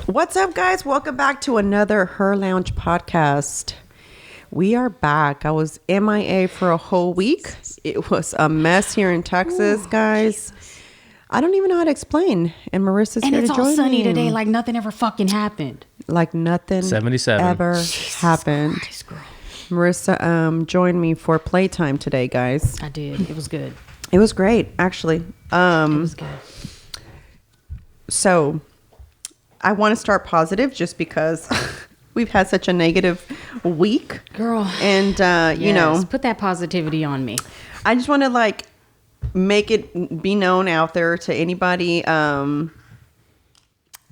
What's up, guys? Welcome back to another Her Lounge podcast. We are back. I was MIA for a whole week. It was a mess here in Texas, guys. I don't even know how to explain. And Marissa's here to join me. And it's all sunny today, like nothing ever fucking happened. Like nothing 77 ever happened. Christ, girl. Marissa joined me for playtime today, guys. I did. It was good. It was great, actually. It was good. So I want to start positive just because we've had such a negative week. Girl. And, you know. Put that positivity on me. I just want to make it be known out there to anybody,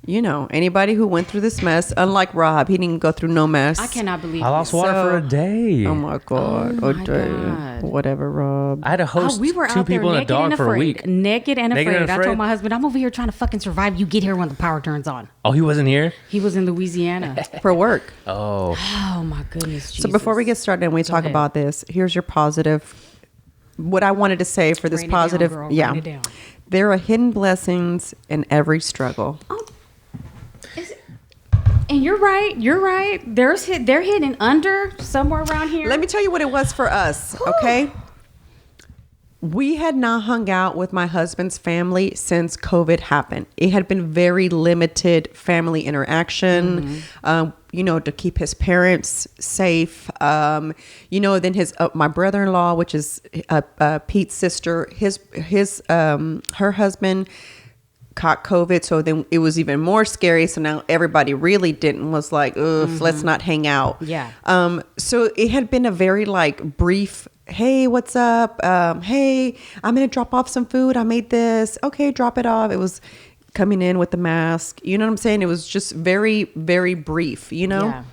anybody who went through this mess. Unlike Rob, he didn't go through no mess. I cannot believe I lost water for a day. Oh my God. Oh my God. Whatever, Rob. I had to host we were two out there people and a naked dog and for a afraid. week. Naked and Naked afraid. and I afraid. told my husband, I'm over here trying to fucking survive. You get here when the power turns on. Oh, he wasn't here? He was in Louisiana. For work. Oh. Oh my goodness, Jesus. So before we get started and we talk ahead. about this, here's your positive. What I wanted to say for this Write it down, positive. girl. Yeah. Write it down. There are hidden blessings in every struggle. Oh. And you're right. You're right. They're hidden under somewhere around here. Let me tell you what it was for us, okay? We had not hung out with my husband's family since COVID happened. It had been very limited family interaction, to keep his parents safe. Then his my brother-in-law, which is Pete's sister, her husband caught COVID, so then it was even more scary. So now everybody really was like, let's not hang out. Yeah. So it had been a very brief, hey, what's up? Hey, I'm gonna drop off some food. I made this. Okay, drop it off. It was coming in with the mask. You know what I'm saying? It was just very, very brief, Yeah.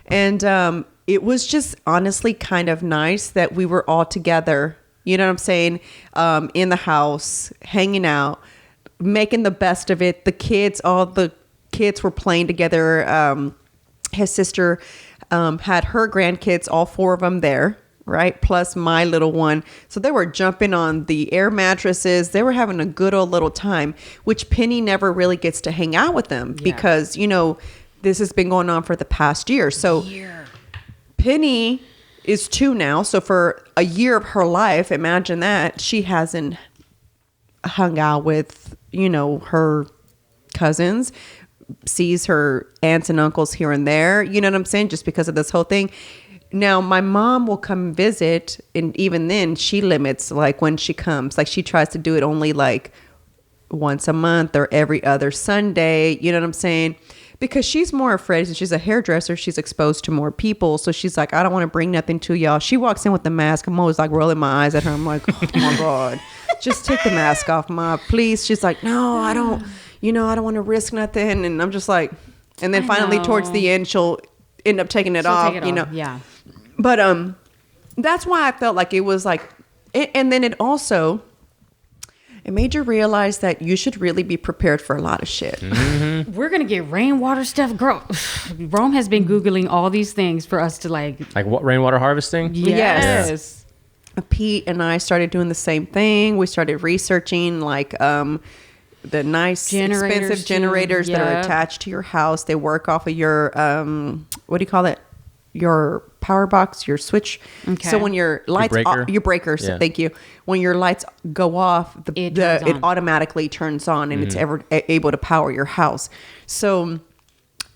And it was just honestly kind of nice that we were all together, you know what I'm saying? In the house, hanging out, making the best of it. All the kids were playing together. His sister had her grandkids, all four of them there, right? Plus my little one. So they were jumping on the air mattresses. They were having a good old little time, which Penny never really gets to hang out with them because, this has been going on for the past year. So Penny is 2 now. So for a year of her life, imagine that, she hasn't hung out with, her cousins, sees her aunts and uncles here and there, you know what I'm saying? Just because of this whole thing. Now, my mom will come visit, and even then she limits when she comes. She tries to do it only once a month or every other Sunday, you know what I'm saying? Because she's more afraid, and she's a hairdresser, she's exposed to more people. So she's like, I don't want to bring nothing to y'all. She walks in with the mask. I'm always rolling my eyes at her. I'm like, oh my God, just take the mask off, Ma, please. She's like, no, I don't want to risk nothing. And I'm just like, and then finally towards the end, she'll end up taking it off, Yeah. But that's why I felt like it was and then it made you realize that you should really be prepared for a lot of shit. Mm-hmm. We're going to get rainwater stuff. Girl, Rome has been Googling all these things for us to Like what, rainwater harvesting? Yes. Pete and I started doing the same thing. We started researching the nice expensive generators that are attached to your house. They work off of your, what do you call it? Your power box, your switch. Okay. So when your lights, your breakers, thank you. When your lights go off, it automatically turns on, and it's able to power your house. So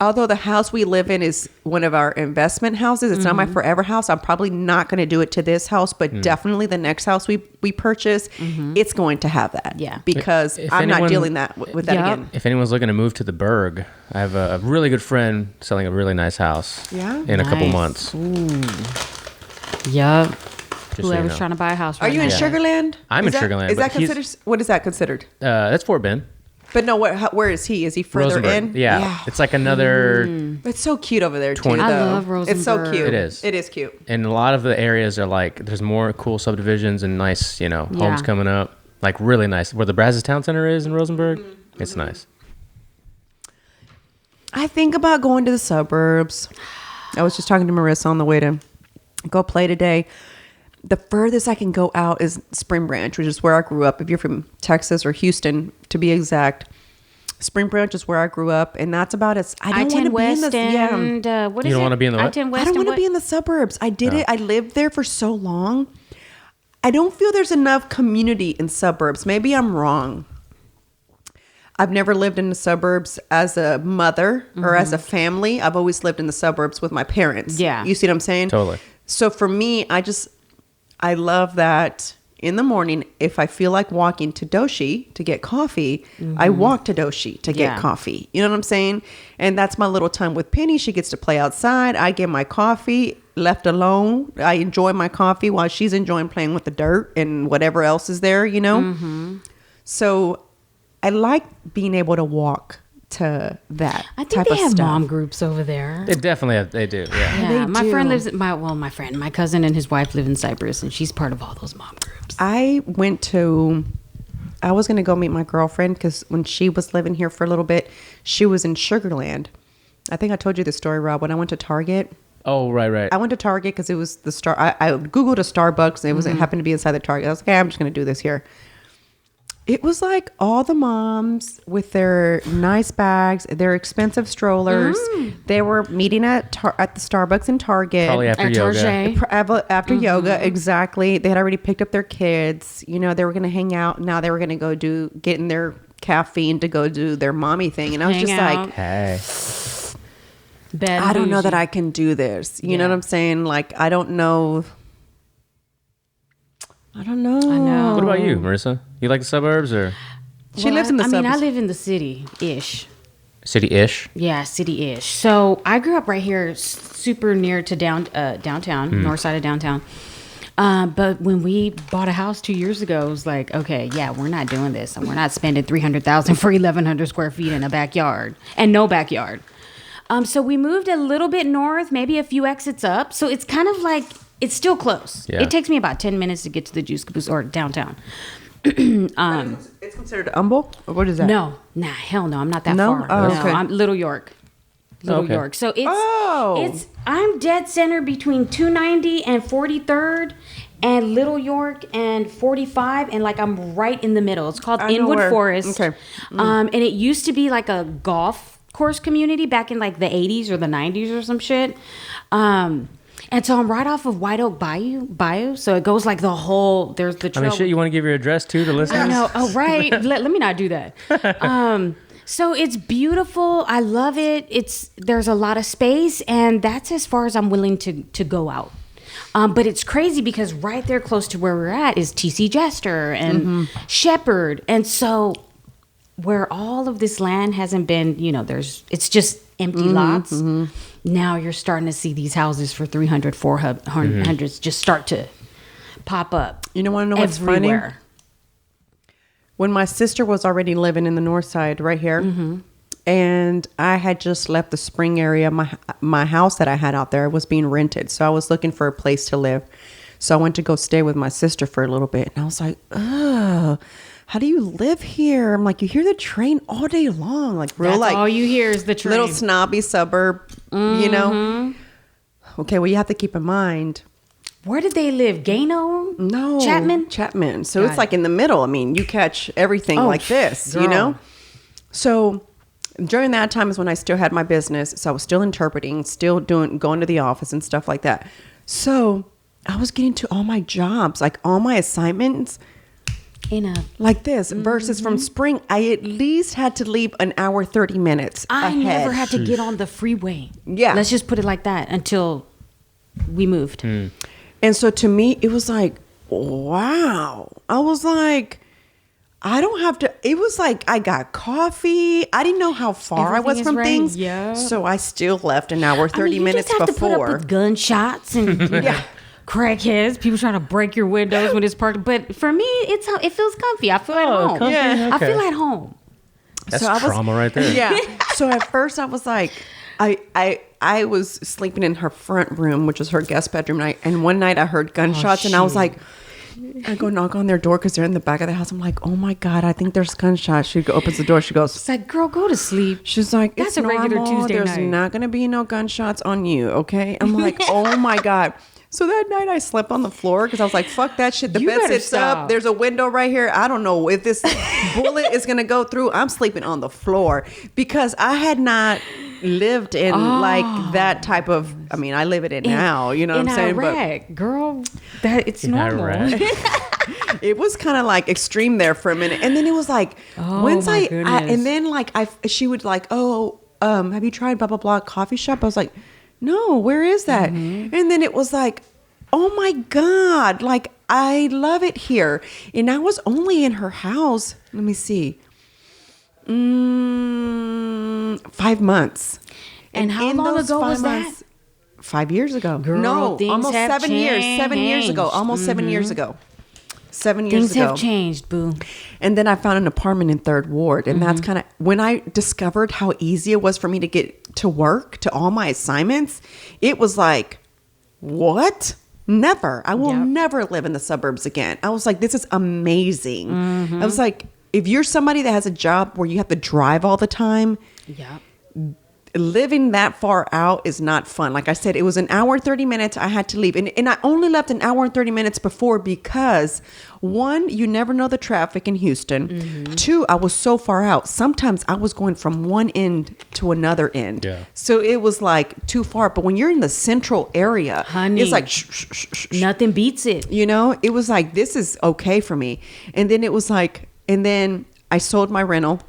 although the house we live in is one of our investment houses, it's not my forever house. I'm probably not going to do it to this house, but definitely the next house we purchase, it's going to have that. Yeah. Because I'm not dealing with that again. If anyone's looking to move to the Berg, I have a really good friend selling a really nice house in a couple months. Yup. Whoever's trying to buy a house right now. Are you in Sugar Land? I'm in Sugar Land. Is that considered? What is that considered? That's Fort Bend. But no, where is he? Is he further Rosenberg. in? Yeah. It's like another... It's so cute over there, too, though. I love Rosenberg. It's so cute. It is. It is cute. And a lot of the areas are there's more cool subdivisions and nice, homes coming up. Really nice. Where the Brazos Town Center is in Rosenberg, it's nice. I think about going to the suburbs. I was just talking to Marissa on the way to go play today. The furthest I can go out is Spring Branch, which is where I grew up. If you're from Texas or Houston, to be exact. Spring Branch is where I grew up, and that's about it. I don't want to I-10 be in West the and what is You don't it? wanna be in the what? I-10 West I don't and want to what? be in the suburbs. I did it. I lived there for so long. I don't feel there's enough community in suburbs. Maybe I'm wrong. I've never lived in the suburbs as a mother or as a family. I've always lived in the suburbs with my parents. Yeah. You see what I'm saying? Totally. So for me, I love that in the morning, if I feel like walking to Doshi to get coffee, I walk to Doshi to get coffee. You know what I'm saying? And that's my little time with Penny. She gets to play outside. I get my coffee left alone. I enjoy my coffee while she's enjoying playing with the dirt and whatever else is there, you know? So I like being able to walk to that I think type they of have stuff. mom groups over there. They definitely have. They do. Yeah. Yeah, they my do. friend lives. My cousin and his wife live in Cyprus, and she's part of all those mom groups. I was going to go meet my girlfriend because when she was living here for a little bit, she was in Sugarland. I think I told you the story, Rob, when I went to Target. Oh, right. I went to Target because it was I Googled a Starbucks and it happened to be inside the Target. I was like, hey, I'm just going to do this here. It was like all the moms with their nice bags, their expensive strollers. They were meeting at the Starbucks in Target. Probably after At yoga. Target. After yoga, exactly. They had already picked up their kids. You know, they were going to hang out. Now they were going to go getting their caffeine to go do their mommy thing. And I was Hang just out. like, Hey. Bed I don't know bougie. that I can do this. You know Yeah. what I'm saying? Like, I don't know. I don't know. I know. What about you, Marissa? You like the suburbs or She lives in the I mean, I suburbs. live in the city-ish. city-ish? Yeah, city-ish. So I grew up right here, super near to downtown, north side of downtown. But when we bought a house 2 years ago, it was like, okay, yeah, we're not doing this, and we're not spending $300,000 for 1,100 square feet in a backyard and no backyard. So we moved a little bit north, maybe a few exits up. So it's kind of like it's still close. Yeah. It takes me about 10 minutes to get to the Juice Caboose or downtown. It's considered Humble? Or what is that? No, hell no, I'm not that No? far. Oh, no, okay. I'm Little York. Little Okay. York. So Oh. I'm dead center between 290 and 43rd and Little York and 45, and like I'm right in the middle. It's called I know Inwood where. Forest. Okay. And it used to be like a golf course community back in like the 80s or the 90s or some shit. And so I'm right off of White Oak Bayou. So it goes like the whole, there's the I trail. mean, shit, you want to give your address to the listeners? I know. Oh, right. Let me not do that. So it's beautiful. I love it. There's a lot of space, and that's as far as I'm willing to go out. But it's crazy because right there close to where we're at is TC Jester and Shepherd. And so where all of this land hasn't been, it's just empty lots. Now you're starting to see these houses for 300, 400s just start to pop up. You don't want to know what's everywhere. funny? When my sister was already living in the north side right here, and I had just left the Spring area, my house that I had out there was being rented. So I was looking for a place to live. So I went to go stay with my sister for a little bit. And I was like, oh, how do you live here? I'm like, you hear the train all day long. Like real, That's like all you hear is the train. little snobby suburb, you know? Okay, well, you have to keep in mind. Where did they live? Gano? No. Chapman? So Got it's like in the middle. I mean, you catch everything Oh, like this, you girl. know? So during that time is when I still had my business. So I was still interpreting, still going to the office and stuff like that. So I was getting to all my jobs, like all my assignments like this versus from Spring. I at least had to leave an hour, 30 minutes I ahead. never had to get on the freeway. Yeah. Let's just put it like that until we moved. And so to me, it was like, wow. I was like, I don't have to. It was like I got coffee. I didn't know how far I was Everything is from right. things. Yeah. So I still left an hour, 30 minutes you just have to put up before. with gunshots and crackheads, people trying to break your windows when it's parked. But for me, it feels comfy. I feel at home. comfy? Yeah. I Okay. feel at home. That's So I was- trauma right there. Yeah. So at first I was like, I was sleeping in her front room, which was her guest bedroom night. And one night I heard gunshots and I was like, I go knock on their door because they're in the back of the house. I'm like, oh my God, I think there's gunshots. She opens the door. She goes, It's like, girl, go to sleep. she's like, That's it's a regular normal. Tuesday There's night. not going to be no gunshots on you. Okay. I'm like, oh my God. So that night I slept on the floor because I was like, fuck that shit. The You bed better sits stop. up. There's a window right here. I don't know if this bullet is going to go through. I'm sleeping on the floor because I had not lived in like that type of, I mean, I live in it now, you know what I'm saying? Iraq, girl, that it's In normal. Iraq. It was kind of like extreme there for a minute. And then it was like, when's my I goodness. and then like she would like, have you tried blah, blah, blah coffee shop? I was like, no, where is that? Mm-hmm. And then it was like, oh my God, like I love it here. And I was only in her house. Let me see. 5 months. And how in long those ago 5 was that? months, 5 years ago. Girl, no, things almost have 7 years. 7 years ago. changed. Almost 7 years ago. 7 years Things ago. have changed, boo. And then I found an apartment in Third Ward. And that's kind of when I discovered how easy it was for me to get to work, to all my assignments. It was like, what? Never. I will Yep. never live in the suburbs again. I was like, this is amazing. I was like, if you're somebody that has a job where you have to drive all the time, Yeah. living that far out is not fun. Like I said, it was an hour and 30 minutes. I had to leave. And I only left an hour and 30 minutes before because, one, you never know the traffic in Houston. Two, I was so far out. Sometimes I was going from one end to another end. Yeah. So it was like too far. But when you're in the central area, Honey. it's like, shh, shh, shh, shh, shh. Nothing beats it. You know, it was like, this is okay for me. And then it was like, and then I sold my rental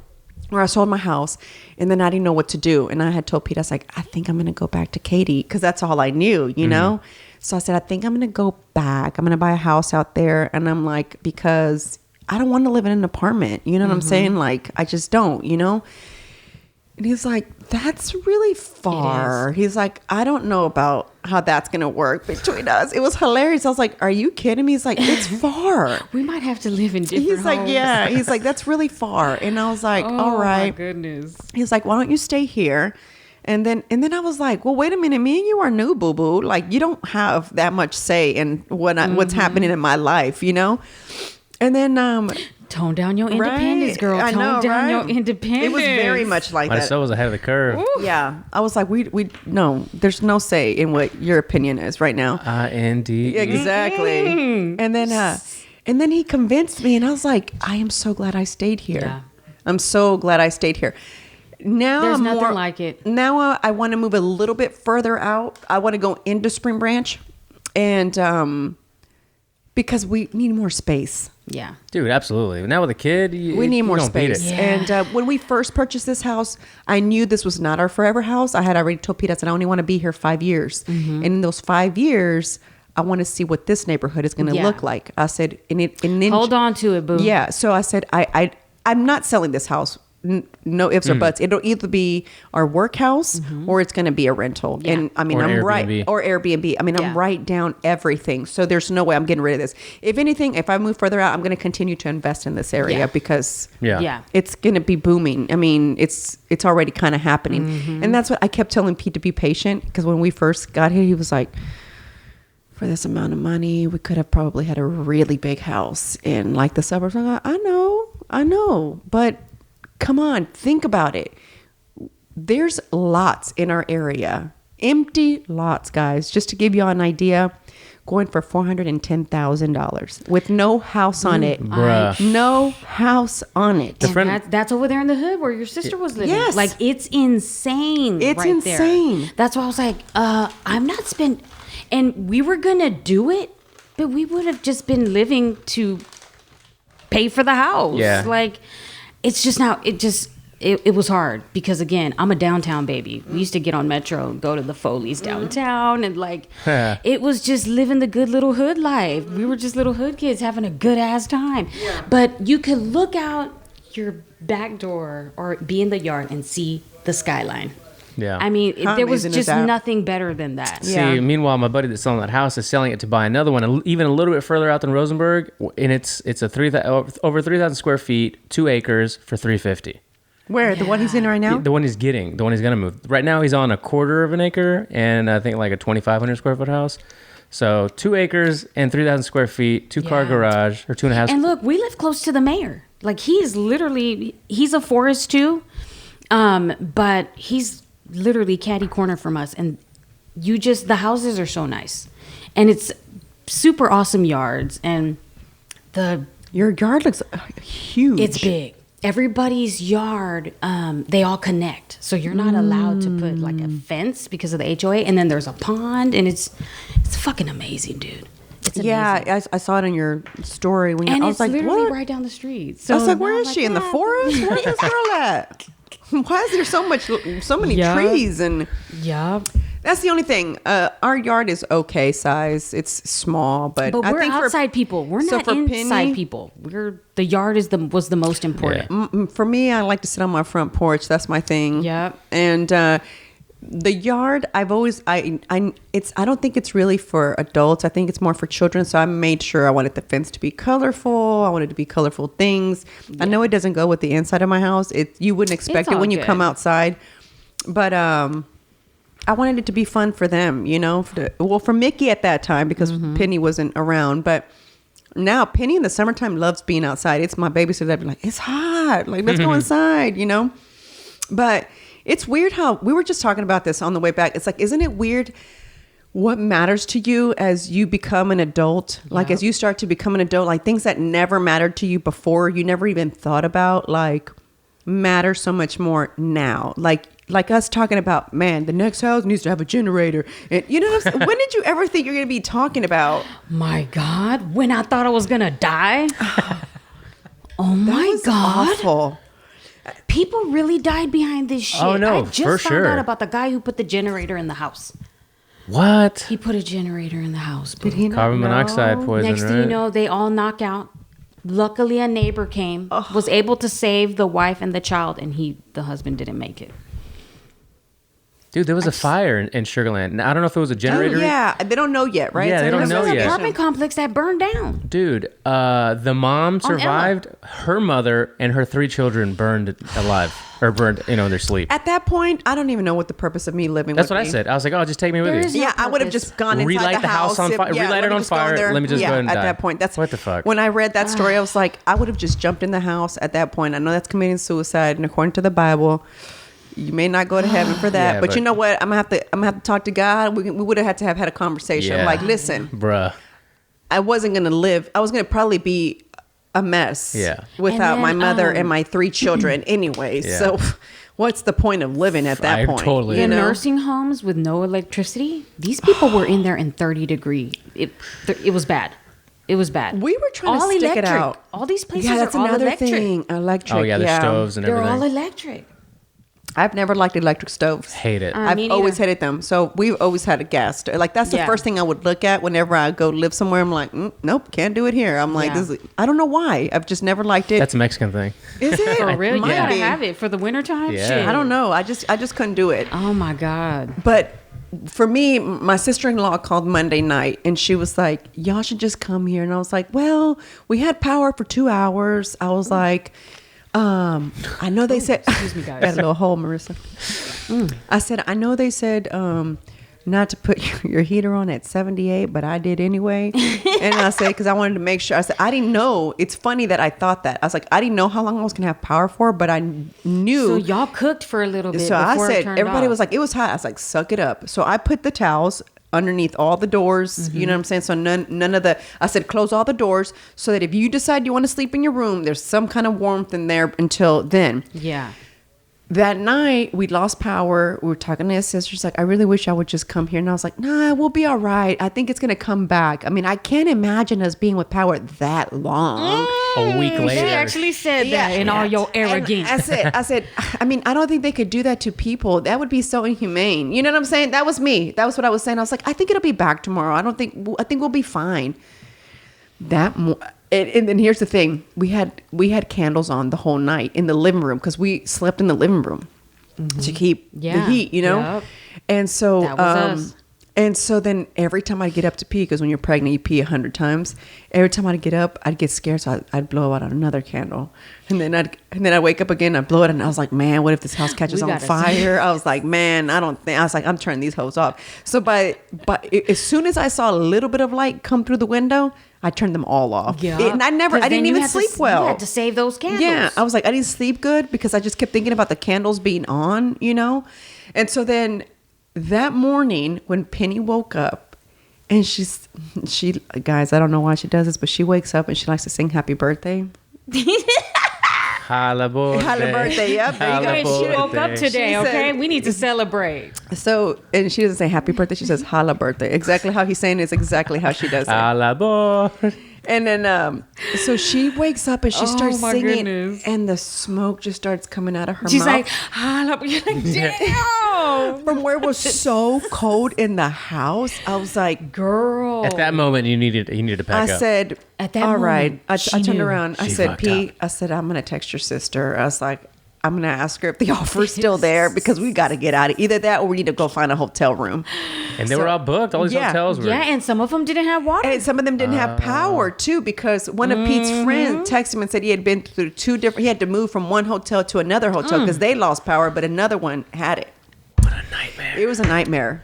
or I sold my house and then I didn't know what to do. And I had told Pete, I was like, I think I'm going to go back to Katie because that's all I knew, you know? So I said, I think I'm going to go back. I'm going to buy a house out there. And I'm like, because I don't want to live in an apartment. You know what I'm saying? Like, I just don't, you know? And he's like, that's really far. He's like, I don't know about how that's going to work between us. It was hilarious. I was like, are you kidding me? He's like, it's far. We might have to live in different He's like, homes. yeah. He's like, that's really far. And I was like, all right. Oh, my goodness. He's like, why don't you stay here? And then I was like, well, wait a minute. Me and you are new, boo boo. Like, you don't have that much say in what's happening in my life, you know? And then, Tone down your independence, right. girl. I Tone know, down right? your independence. It was very much like that. Marisol was ahead of the curve. Yeah. I was like, we no, there's no say in what your opinion is right now. IND. Exactly. And then he convinced me and I was like, I am so glad I stayed here. Yeah. I'm so glad I stayed here. Now There's I'm nothing more, like it. Now I want to move a little bit further out. I want to go into Spring Branch and because we need more space. Yeah. Dude, absolutely. Now with a kid, We need more don't beat it. space. Yeah. And when we first purchased this house, I knew this was not our forever house. I had already told Pete, I said, I only want to be here 5 years. And in those 5 years, I want to see what this neighborhood is going to Yeah. look like. I said, and then Hold on to it, boo. Yeah. So I said, I'm not selling this house. No ifs or buts. It'll either be our work house or it's going to be a rental. Yeah. And I mean, Or an I'm right. Airbnb. Or Airbnb. I mean, Yeah. I'm right down everything. So there's no way I'm getting rid of this. If anything, if I move further out, I'm going to continue to invest in this area Yeah. because Yeah. Yeah. it's going to be booming. I mean, it's already kind of happening. And that's what I kept telling Pete, to be patient, because when we first got here, he was like, for this amount of money, we could have probably had a really big house in like the suburbs. I'm like, I know, but come on, think about it. There's lots in our area, empty lots, guys. Just to give you an idea, going for $410,000 with no house on it. Bruh. No house on it. And friend- that's over there in the hood where your sister was living. Yes. Like, it's insane. It's right there. insane. That's why I was like, I'm not spend. And we were going to do it, but we would have just been living to pay for the house. Yeah. Like, it's just now, it was hard because, again, I'm a downtown baby. We used to get on Metro and go to the Foley's downtown, and like it was just living the good little hood life. We were just little hood kids having a good ass time. But you could look out your back door or be in the yard and see the skyline. Yeah. I mean, How there was amazing is just that? nothing better than that. Yeah. See, meanwhile, my buddy that's selling that house is selling it to buy another one, even a little bit further out than Rosenberg, and it's over 3,000 square feet, 2 acres for $350. Where? The one he's in right now? The one he's getting, the one he's gonna move. Right now, he's on a quarter of an acre, and I think like a 2,500 square foot house. So 2 acres and 3,000 square feet, 2-car Yeah. garage, or 2.5. And look, we live close to the mayor. Like, he's a forest too, but he's literally catty corner from us. And the houses are so nice. and it's super awesome yards, and Your yard looks huge. it's big. Everybody's yard, they all connect. So you're not allowed to put like a fence because of the HOA. And then there's a pond, and it's fucking amazing, dude. It's amazing. Yeah, I saw it in your story when And I it's was like, literally what? right down the street. I So was like, where now is I'm she? like, In the yeah. forest? Where's this girl at? Why is there so many Yeah. trees? And Yeah. that's the only thing. Our yard is okay size. It's small, but But I we're think outside people. We're so not for inside Penny- people. The yard was the most important. For me, I like to sit on my front porch. That's my thing. Yep. And the yard, I don't think it's really for adults. I think it's more for children. So I made sure I wanted the fence to be colorful. I wanted it to be colorful things. Yeah. I know it doesn't go with the inside of my house. You wouldn't expect it when you come outside, but I wanted it to be fun for them. You know, for Mickey at that time because Penny wasn't around, but. Now, Penny in the summertime loves being outside. It's my babysitter that'd be like, it's hot. Like, let's go inside, you know? But it's weird how we were just talking about this on the way back. It's like, isn't it weird what matters to you as you become an adult? Like, as you start to become an adult, like things that never mattered to you before, you never even thought about, like, matter so much more now. Like us talking about, man, the next house needs to have a generator. And you know what I'm saying? When did you ever think you're going to be talking about? My God, when I thought I was going to die. Oh my God. Awful. People really died behind this shit. Oh, no, I just for found sure. out about the guy who put the generator in the house. What? He put a generator in the house. Did he not Carbon know? monoxide poison, Next right? thing you know, they all knock out. Luckily, a neighbor came, was able to save the wife and the child, and the husband didn't make it. Dude, there was a fire in Sugar Land. Now, I don't know if it was a generator. Oh, yeah, they don't know yet, right? Yeah, they don't It's know under yet. An investigation. apartment complex that burned down. Dude, the mom On survived. Her mother and her 3 children burned alive. Or burned, in their sleep. At that point, I don't even know what the purpose of me living That's would what be. I said. I was like, oh, just take me with There you. is no Yeah, I would have purpose. just gone inside Relight the house. on fire. Yeah, Relight let it me on just go in fire. there. Let me just yeah, go ahead and at die. that point. That's What the fuck? When I read that story, I was like, I would have just jumped in the house at that point. I know that's committing suicide, and according to the Bible, you may not go to heaven for that. Yeah, but you but- know what? I'm gonna have to talk to God. We would have had a conversation. Yeah. Like, listen, Bruh. I wasn't gonna live. I was gonna probably be a mess. Yeah. Without And my then, mother and my 3 children, anyway. Yeah. So, what's the point of living at that I point? totally you In agree. know? nursing homes with no electricity, these people were in there in 30 degree. It was bad. It was bad. We were trying all to stick electric. it out. All these places Yeah, that's are all another electric. thing. Electric. Oh, yeah, there's stoves and They're everything. all electric. I've never liked electric stoves. Hate it. I've Me always neither. hated them. So we've always had a gas stove. Like that's the Yeah. first thing I would look at whenever I go live somewhere. I'm like, nope, can't do it here. I'm like, Yeah. I don't know why. I've just never liked it. That's a Mexican thing. Is it? For real, you Might gotta be. have it for the wintertime. Yeah. Shit. I don't know. I just couldn't do it. Oh my God. But for me, my sister-in-law called Monday night and she was like, y'all should just come here. And I was like, well, we had power for 2 hours. I was like, I know they said, excuse me, guys. got a little hole, Marissa. I said, I know they said, not to put your heater on at 78, but I did anyway. And I said, because I wanted to make sure. I said, I didn't know. It's funny that I thought that. I was like, I didn't know how long I was going to have power for, but I knew. So y'all cooked for a little bit. So I before it said, turned everybody off. was like, it was hot. I was like, suck it up. So I put the towels underneath all the doors. You know what I'm saying? So none of the, I said, close all the doors so that if you decide you want to sleep in your room, there's some kind of warmth in there until then. Yeah. That night, we lost power. We were talking to his sister. She's like, I really wish I would just come here. And I was like, nah, we'll be all right. I think it's going to come back. I mean, I can't imagine us being with power that long. A week later. She actually said that in all your arrogance. And I said, I mean, I don't think they could do that to people. That would be so inhumane. You know what I'm saying? That was me. That was what I was saying. I was like, I think it'll be back tomorrow. I think we'll be fine. And then here's the thing: we had candles on the whole night in the living room because we slept in the living room to keep the Yeah. heat, you know. Yep. And so, That was us. and so then every time I get up to pee, because when you're pregnant, you pee 100 times. Every time I'd get up, I'd get scared, so I'd blow out another candle, and then I'd wake up again, I'd blow it, and I was like, man, what if this house catches We on gotta fire? I was like, man, I was like, I'm turning these hose off. So but as soon as I saw a little bit of light come through the window, I turned them all off. Yeah. And I didn't even sleep well. You had to save those candles. Yeah, I was like, I didn't sleep good because I just kept thinking about the candles being on, you know? And so then that morning when Penny woke up And she guys, I don't know why she does this, but she wakes up and she likes to sing happy birthday. Holla birthday. Yep, there you go. She woke up today, She okay? said- We need to celebrate. So, and she doesn't say happy birthday. She says holla birthday. Exactly how he's saying it is exactly how she does it. Holla And then, so she wakes up and she starts my singing, goodness. and the smoke just starts coming out of her She's mouth. like, holla. You're like, damn. From where it was so cold in the house, I was like, Girl. At that moment, you needed to pack I up. said, At that all right. moment, I she turned knew. around. I She said, fucked Pete, up. I said, I'm going to text your sister. I was like, I'm going to ask her if the offer's still there because we got to get out of either that or we need to go find a hotel room. And they were all booked. All these Yeah. hotels were. Yeah, and some of them didn't have water. And some of them didn't have power too because one of Pete's friends texted him and said he had been through he had to move from one hotel to another hotel because they lost power, but another one had it. What a nightmare. It was a nightmare.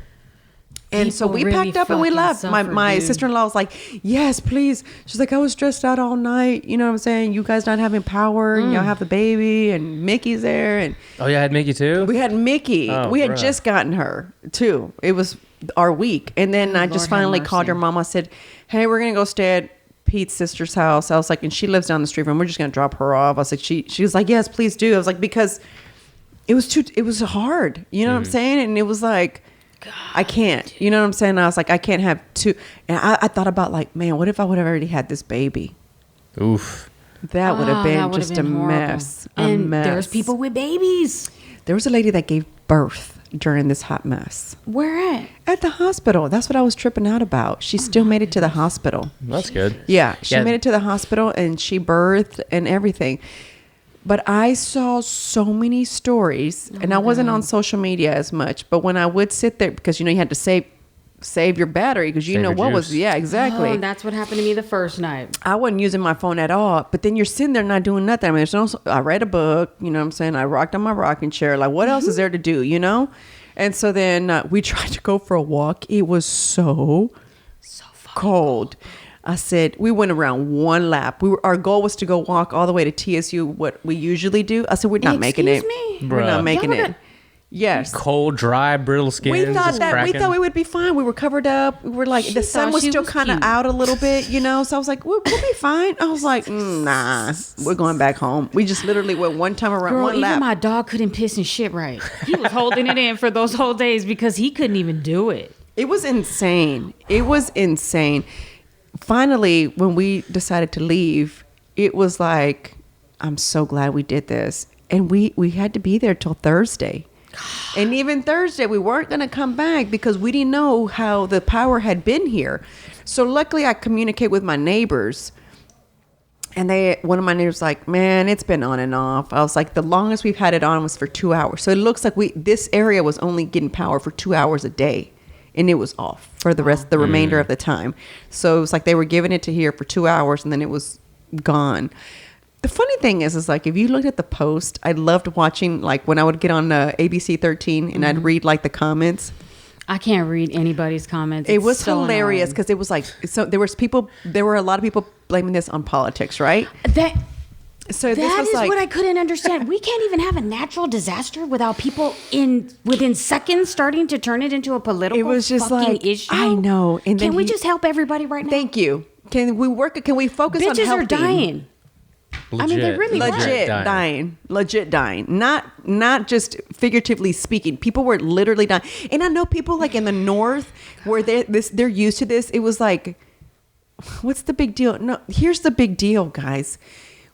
And so People we really packed up and we fucking left. suffer, My dude. sister-in-law was like, yes, please. She's like, I was stressed out all night. You know what I'm saying? You guys not having power and y'all have the baby and Mickey's there. And Oh, yeah, I had Mickey too? we had Mickey. Oh, We had bruh. just gotten her too. It was our week. And then I just Lord have finally called her mercy. mom. I said, hey, we're going to go stay at Pete's sister's house. I was like, and she lives down the street from, we're just going to drop her off. I was like, she was like, yes, please do. I was like, because it was hard. You know what I'm saying? And it was like, I can't. You know what I'm saying? I was like, I can't have two. And I thought about like, man, what if I would have already had this baby? Oof. That would have Oh, been that would've just a been horrible. mess. A And mess. there's people with babies. There was a lady that gave birth during this hot mess Where at? at the hospital. That's what I was tripping out about. She still made it to the hospital. That's good. Yeah, she Yeah. made it to the hospital and she birthed and everything. But I saw so many stories, and I wasn't on social media as much. But when I would sit there, because you had to save your battery, because you Save know your what was juice. exactly. Oh, that's what happened to me the first night. I wasn't using my phone at all. But then you're sitting there not doing nothing. I mean, there's no. I read a book. You know what I'm saying? I rocked on my rocking chair. Like, what else is there to do? You know? And so then we tried to go for a walk. It was so cold. I said we went around one lap. Our goal was to go walk all the way to TSU. What we usually do. I said we're not making it. Excuse me? We're not Bruh. making Y'all it. Yes. Cold, dry, brittle skin. We thought just that we cracking. thought we would be fine. We were covered up. We were like She the sun thought was she still was kind of cute. out a little bit, So I was like, we'll be fine. I was like, nah, we're going back home. We just literally went one time around Girl, one even lap. my dog couldn't piss and shit right. He was holding it in for those whole days because he couldn't even do it. It was insane. It was insane. Finally, when we decided to leave, it was like, I'm so glad we did this. And we had to be there till Thursday. And even Thursday, we weren't going to come back because we didn't know how the power had been here. So luckily, I communicate with my neighbors. And one of my neighbors was like, man, it's been on and off. I was like, the longest we've had it on was for 2 hours. So it looks like this area was only getting power for 2 hours a day. And it was off for the remainder of the time. So it was like they were giving it to here for 2 hours and then it was gone. The funny thing is like, if you looked at the post, I loved watching, like when I would get on ABC 13 and I'd read like the comments. I can't read anybody's comments. It It's was so hilarious annoying. because it was like, so there were a lot of people blaming this on politics, right? So this That was is like, what I couldn't understand. We can't even have a natural disaster without people within seconds starting to turn it into a political It was just fucking like, issue. I know. And then Can we he- just help everybody right now? thank you. Can we focus on Bitches helping? are dying. I mean, they really were. Legit dying. Not just figuratively speaking. People were literally dying. And I know people like in the north where they're used to this. It was like, what's the big deal? No, here's the big deal, guys.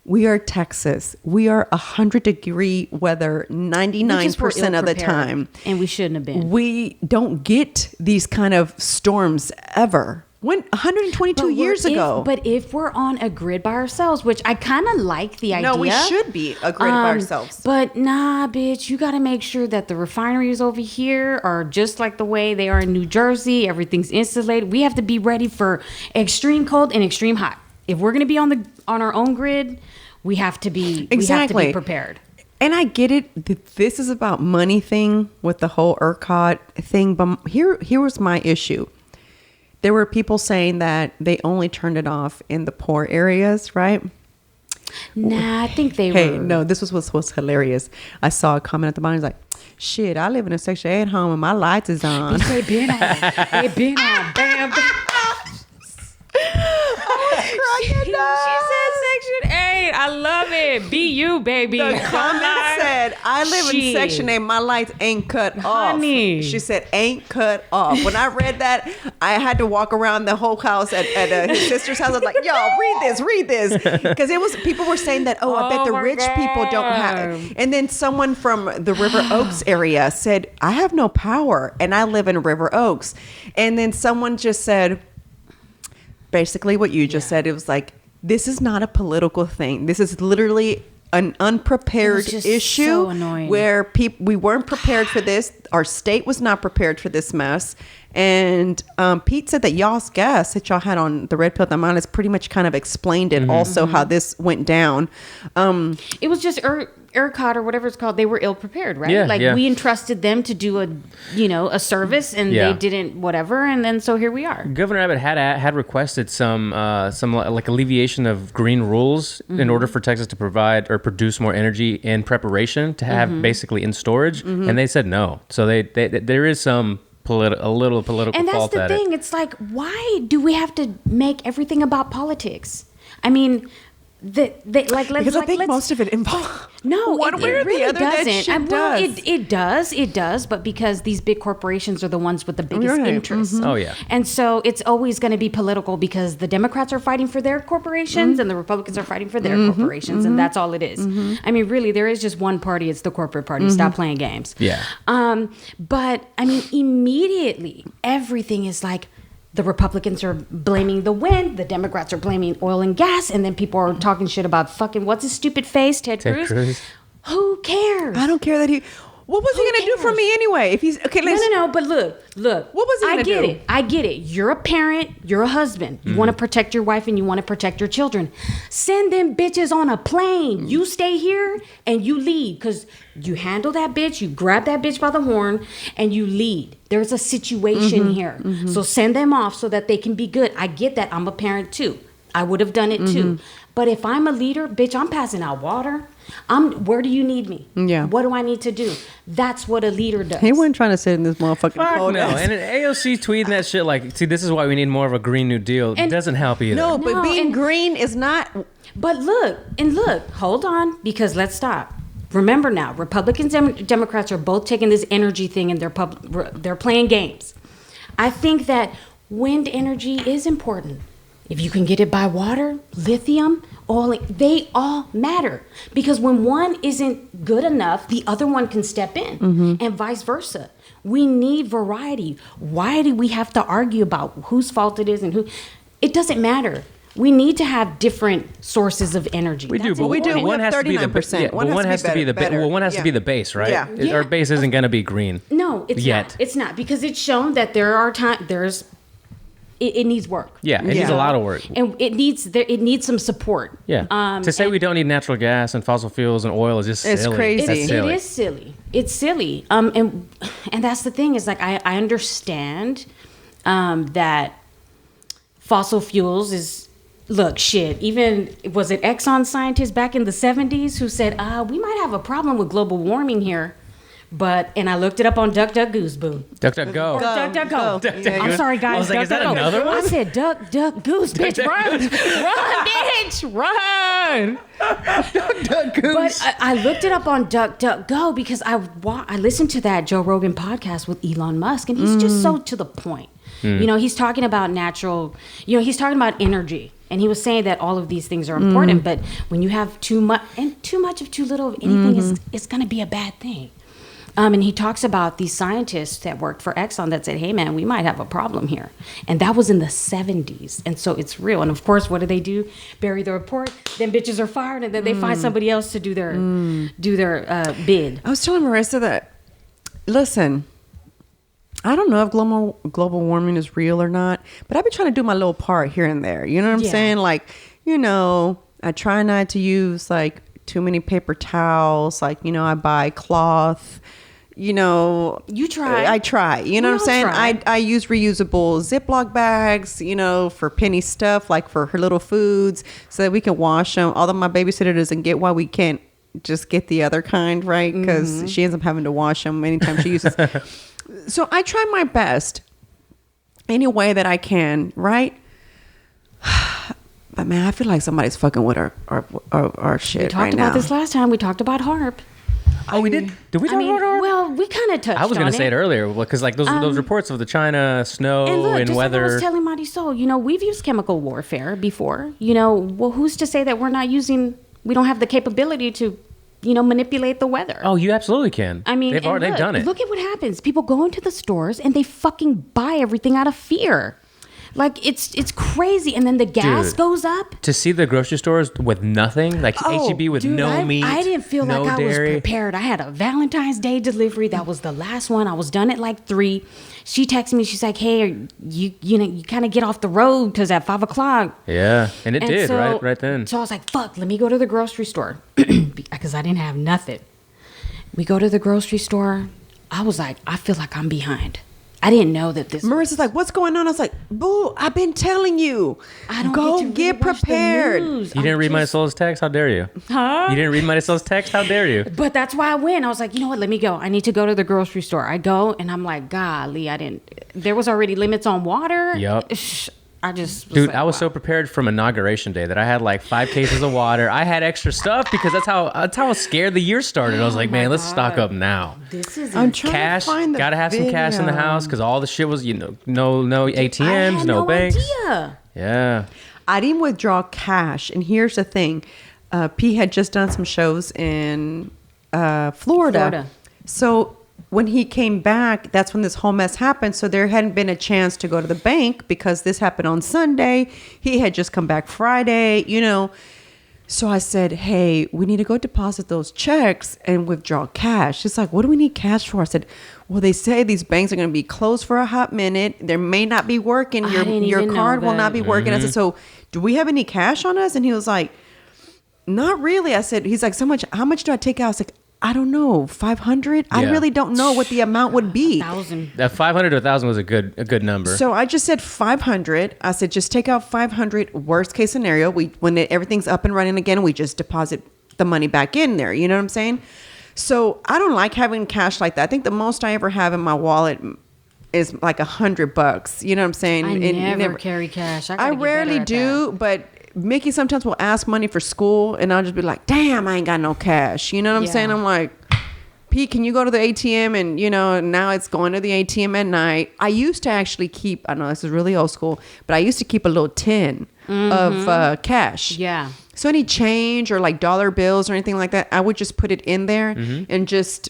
We are Texas. We are 100-degree weather 99% of the time. And we shouldn't have been. We don't get these kind of storms ever. When 122 years ago. But if we're on a grid by ourselves, which I kind of like the idea. No, we should be a grid by ourselves. But nah, bitch, you got to make sure that the refineries over here are just like the way they are in New Jersey. Everything's insulated. We have to be ready for extreme cold and extreme hot. If we're going to be on our own grid, we have to be prepared. And I get it. This is about money thing with the whole ERCOT thing. But here was my issue. There were people saying that they only turned it off in the poor areas, right? Nah, I think they Hey, were. no, this was hilarious. I saw a comment at the bottom. It's like, Shit, I live in a Section 8 home and my lights is on. They been on. They been on. Bam, bam. She said Section 8. I love it. Be you, baby. The comment said, I live in Section 8. My lights ain't cut off. She said, ain't cut off. When I read that, I had to walk around the whole house at his sister's house. I was like, y'all, read this. Because people were saying that, I bet the rich people don't have it. And then someone from the River Oaks area said, I have no power and I live in River Oaks. And then someone just said, basically what you just said, it was like, this is not a political thing. This is literally an unprepared issue so where we weren't prepared for this. Our state was not prepared for this mess. And Pete said that y'all's guest that y'all had on the Red Pill the Mind has pretty much kind of explained it also how this went down. It was just ERCOT or whatever it's called. They were ill prepared, right? We entrusted them to do a service and they didn't whatever. And then so here we are. Governor Abbott had requested some like alleviation of green rules in order for Texas to provide or produce more energy in preparation to have basically in storage. And they said no. So there is some a little political and that's fault the at thing. it. It's like, why do we have to make everything about politics? I mean, because I think most of it involves it really other, doesn't. It does, but because these big corporations are the ones with the biggest interests. Oh yeah, and so it's always going to be political because the Democrats are fighting for their corporations and the Republicans are fighting for their corporations, and that's all it is. I mean, really, there is just one party. It's the corporate party. Stop playing games. Yeah. But I mean, immediately everything is like, the Republicans are blaming the wind, the Democrats are blaming oil and gas, and then people are talking shit about fucking, what's his stupid face, Ted Cruz? Who cares? I don't care that he... What was he going to do for me anyway? If he's okay, no. But look. What was he going to do? I get it. You're a parent. You're a husband. You want to protect your wife and you want to protect your children. Send them bitches on a plane. You stay here and you lead because you handle that bitch. You grab that bitch by the horn and you lead. There's a situation here, so send them off so that they can be good. I get that. I'm a parent too. I would have done it too. But if I'm a leader, bitch, I'm passing out water. Where do you need me? Yeah. What do I need to do? That's what a leader does. He wasn't trying to sit in this motherfucking cold. No, and AOC tweeting that shit like, see, this is why we need more of a Green New Deal. It doesn't help either. No, but being green is not. But look, hold on, because let's stop. Remember now, Republicans and Democrats are both taking this energy thing and they're playing games. I think that wind energy is important. If you can get it by water, lithium, oil, they all matter. Because when one isn't good enough, the other one can step in and vice versa. We need variety. Why do we have to argue about whose fault it is and who? It doesn't matter. We need to have different sources of energy. We do. One has to be the 39%. One has to be the one has to be the base, right? Yeah. Our base isn't going to be green. No, it's not. It's not, because it's shown that there are times it needs work. Yeah, it needs a lot of work, and it needs some support. Yeah, to say we don't need natural gas and fossil fuels and oil is just silly. It's crazy. It is silly. It's silly. And that's the thing is, like, I understand that fossil fuels is. Look, shit, even, was it Exxon scientists back in the 70s who said, we might have a problem with global warming here. And I looked it up on DuckDuckGoose, boo. DuckDuckGo. DuckDuckGo. I'm sorry, guys. I was like, is that another one? I said DuckDuckGoose, bitch, run. Run, bitch, run. DuckDuckGoose. But I looked it up on DuckDuckGo because I listened to that Joe Rogan podcast with Elon Musk, and he's just so to the point. You know, he's talking about he's talking about energy. And he was saying that all of these things are important, but when you have too much of too little of anything, it's going to be a bad thing. And he talks about these scientists that worked for Exxon that said, hey, man, we might have a problem here. And that was in the 70s. And so it's real. And, of course, what do? Bury the report. Then bitches are fired, and then they find somebody else to do their bid. I was telling Marissa that, listen, I don't know if global warming is real or not, but I've been trying to do my little part here and there. You know what I'm saying? Like, I try not to use, like, too many paper towels. Like, I buy cloth. You try. I try. You know what I'm saying? I use reusable Ziploc bags, for Penny stuff, like for her little foods, so that we can wash them. Although my babysitter doesn't get why we can't just get the other kind, right? Because she ends up having to wash them anytime she uses. So I try my best any way that I can, right? But man, I feel like somebody's fucking with our shit We talked about this last time. We talked about harp. Oh, we did. Did we talk about harp? Well, we kind of touched on it. I was going to say it earlier because like those reports of the China snow And look, and just weather. like I was telling Marisol, we've used chemical warfare before. Well, who's to say that we don't have the capability to, manipulate the weather? Oh, you absolutely can. I mean, they've done it. Look at what happens. People go into the stores and they fucking buy everything out of fear. Like it's crazy, and then the gas goes up. To see the grocery stores with nothing, like HEB with no meat, I didn't feel no like I dairy. was prepared. I had a Valentine's Day delivery. That was the last one. I was done at like 3. She texted me. She's like, "Hey, you kind of get off the road because at 5 o'clock." Yeah, and it did so, right then. So I was like, "Fuck, let me go to the grocery store," because I didn't have nothing. We go to the grocery store. I was like, I feel like I'm behind. I didn't know that this. Marissa's like, "What's going on?" I was like, "Boo! I've been telling you. I don't go get to get really watch the prepared." news. You didn't read just- Marisola's text? How dare you? Huh? You didn't read Marisola's text? How dare you? But that's why I went. I was like, you know what? Let me go. I need to go to the grocery store. I go and I'm like, golly, there was already limits on water. Yup. I just, Dude, like, I was wow. so prepared from inauguration day that I had like 5 cases of water. I had extra stuff because that's how scared the year started. I was like, man, let's stock up now. This is I'm trying Cash, to find the gotta have some cash in the video. house because all the shit was, no I ATMs, had no banks. idea. Yeah. I didn't withdraw cash, and here's the thing: P had just done some shows in Florida. So when he came back, that's when this whole mess happened. So there hadn't been a chance to go to the bank because this happened on Sunday. He had just come back Friday, So I said, "Hey, we need to go deposit those checks and withdraw cash." She's like, "What do we need cash for?" I said, "Well, they say these banks are going to be closed for a hot minute. There may not be working. I Your didn't even know card will that. not be working." I said, "So do we have any cash on us?" And he was like, "Not really." I said, he's like, how much do I take out?" I was like, "I don't know, 500. I Yeah. really don't know what the amount would be. 1,000. That 500 to 1,000 was a good number. So I just said 500. I said, just take out 500. Worst case scenario, everything's up and running again, we just deposit the money back in there. You know what I'm saying? So I don't like having cash like that. I think the most I ever have in my wallet is like $100. You know what I'm saying? I And never carry cash. I rarely do, but Mickey sometimes will ask money for school, and I'll just be like, "Damn, I ain't got no cash." You know what I'm Yeah. saying? I'm like, "Pete, can you go to the ATM?" And now it's going to the ATM at night. I used to actually keep. I know this is really old school, but I used to keep a little tin of cash. Yeah. So any change or like dollar bills or anything like that, I would just put it in there and just.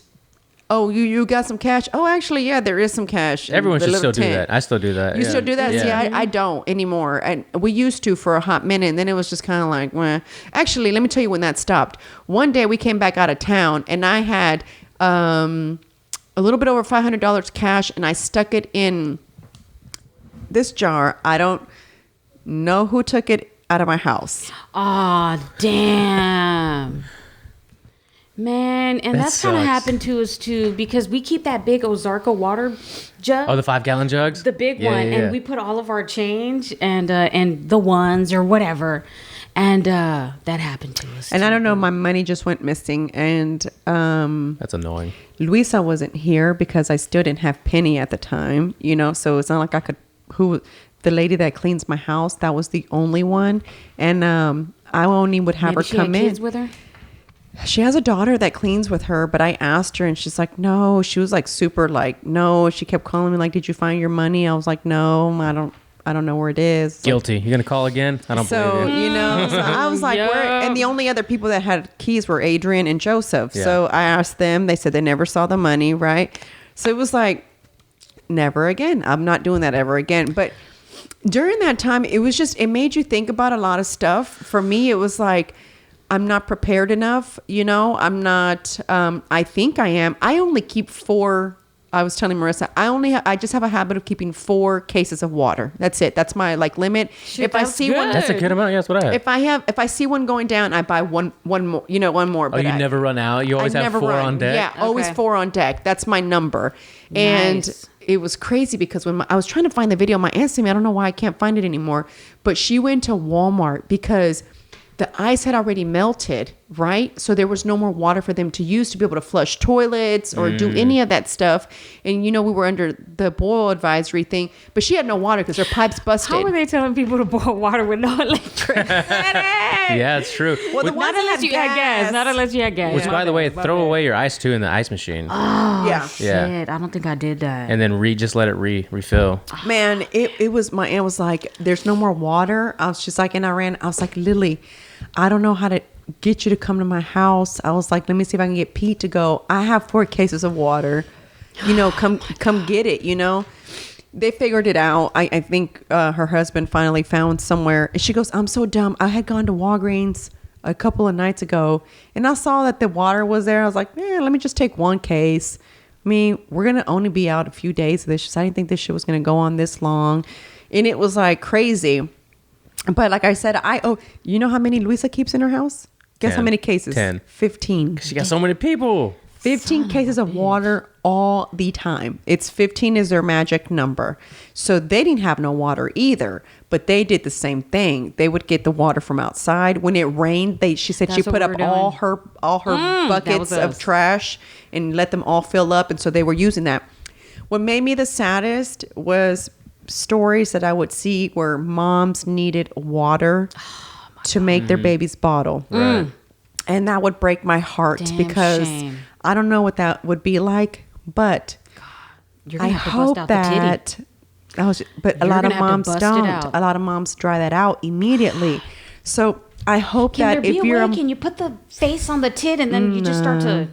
"Oh, you got some cash?" "Oh, actually, yeah, there is some cash." in Everyone the should little still do tin. that. I still do that. You yeah. still do that? Yeah. See, I don't anymore. And we used to for a hot minute, and then it was just kind of like, well, actually, let me tell you when that stopped. One day we came back out of town, and I had a little bit over $500 cash, and I stuck it in this jar. I don't know who took it out of my house. Aw, damn. Man, and That that's kind of sucks. happened to us too because we keep that big Ozarka water jug. Oh, the 5-gallon jugs? The big Yeah, one, yeah, yeah. and we put all of our change and the ones or whatever, and that happened to us. And I don't know, my money just went missing, and That's annoying. Luisa wasn't here because I still didn't have Penny at the time, so it's not like I could, the lady that cleans my house, that was the only one. And I only would have Maybe her she come had in. kids with her. She has a daughter that cleans with her, but I asked her and she's like, no. She was like super like, no. She kept calling me like, "Did you find your money?" I was like, "No, I don't know where it is." Guilty. You gonna call again? I don't believe you. So I was like, where? And the only other people that had keys were Adrian and Joseph. Yeah. So I asked them. They said they never saw the money, right? So it was like, never again. I'm not doing that ever again. But during that time, it made you think about a lot of stuff. For me, it was like, I'm not prepared enough. I'm not, I think I am. I only keep 4. I was telling Marissa, I just have a habit of keeping 4 cases of water. That's it. That's my limit. Shit, If I that's see good. one, That's a good amount. Yeah, that's what I have. if I see one going down, I buy one more, one more. Oh, you never run out? You always I have never 4 run. on deck? Yeah, always Okay. 4 on deck. That's my number. And Nice. it was crazy because when I was trying to find the video, my aunt sent me, I don't know why I can't find it anymore, but she went to Walmart because the ice had already melted, right? So there was no more water for them to use to be able to flush toilets or do any of that stuff. And, we were under the boil advisory thing, but she had no water because her pipes busted. How are they telling people to boil water with no electricity? Yeah, it's true. Well, the Not ones that unless you had gas. Not unless you had gas. Which, by the way, My throw bad. away your ice too in the ice machine, Oh, Yeah. shit. Yeah. I don't think I did that. and then just let it refill. Man, it was, my aunt was like, there's no more water. I was just like, and I was like, Lily, I don't know how to get you to come to my house. I was like, let me see if I can get Pete to go. I have 4 cases of water, come get it, They figured it out. I think her husband finally found somewhere. And she goes, I'm so dumb. I had gone to Walgreens a couple of nights ago and I saw that the water was there. I was like, let me just take 1 case. I mean, we're going to only be out a few days of this. I didn't think this shit was going to go on this long. And it was like crazy. But like I said, you know how many Luisa keeps in her house? Guess 10. how many cases? 10. 15. She got so many people. 15 cases of water all the time. 15 is their magic number. So they didn't have no water either, but they did the same thing. They would get the water from outside. When it rained, she said she That's what put we up were doing. all her That buckets was of us. trash and let them all fill up. And so they were using that. What made me the saddest was stories that I would see where moms needed water to make their baby's bottle. Right. And that would break my heart Damn because shame. I don't know what that would be like, but You're I gonna have to bust hope out the titty. but a You're lot of gonna have to moms bust it don't. out. A lot of moms dry that out immediately. So I hope Can that there be if a you're way? Can you put the face on the tit and then you just start to?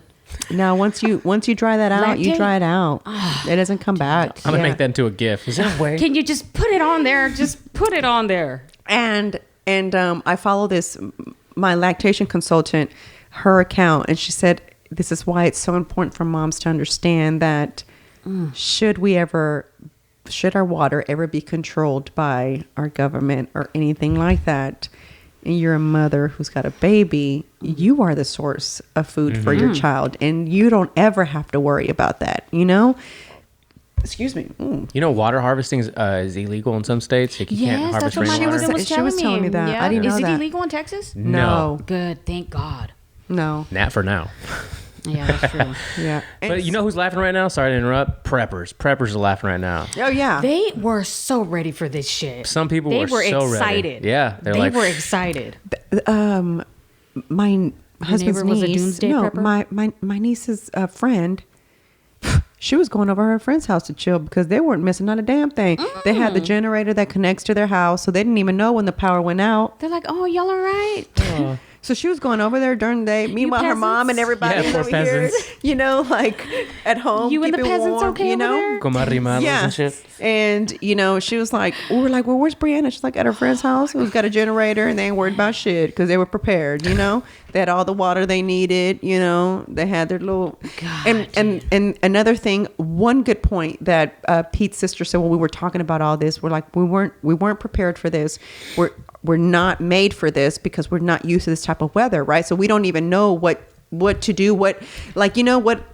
no, once you dry that out, you Lactate? dry it out. It doesn't come back. I'm gonna Yeah. make that into a GIF. Is there a way? Can you just put it on there? Just put it on there. And I follow my lactation consultant, her account, and she said this is why it's so important for moms to understand that should our water ever be controlled by our government or anything like that, and you're a mother who's got a baby, you are the source of food for your child, and you don't ever have to worry about that, Excuse me. Water harvesting is illegal in some states. Like, you can't Yes, harvest that's what my rainwater. husband was She was telling me that. I didn't Is know it that. illegal in Texas? No. Good, thank God. No. Not for now. Yeah, that's true. Yeah. But you know who's laughing right now? Sorry to interrupt. Preppers. Preppers are laughing right now. Oh yeah. They were so ready for this shit. Some people they were so ready. excited. Yeah, they like, were excited. My husband's neighbor was a niece. doomsday No, prepper? my niece's friend. She was going over her friend's house to chill because they weren't missing not a damn thing. They had the generator that connects to their house, so they didn't even know when the power went out. They're like, "Oh, y'all all right?" So she was going over there during the day. Meanwhile, her mom and everybody Yeah, poor over here, peasants. like at home. You and the keeping peasants warm, okay over there? Comadrimados Yeah. and shit. And, she was like, we were like, well, where's Brianna? She's like, at her friend's house who's got a generator, and they ain't worried about shit because they were prepared, They had all the water they needed, They had their little... God, and another thing, one good point that Pete's sister said when we were talking about all this, we're like, we weren't prepared for this. We're not made for this because we're not used to this type of weather, right? So we don't even know what to do, what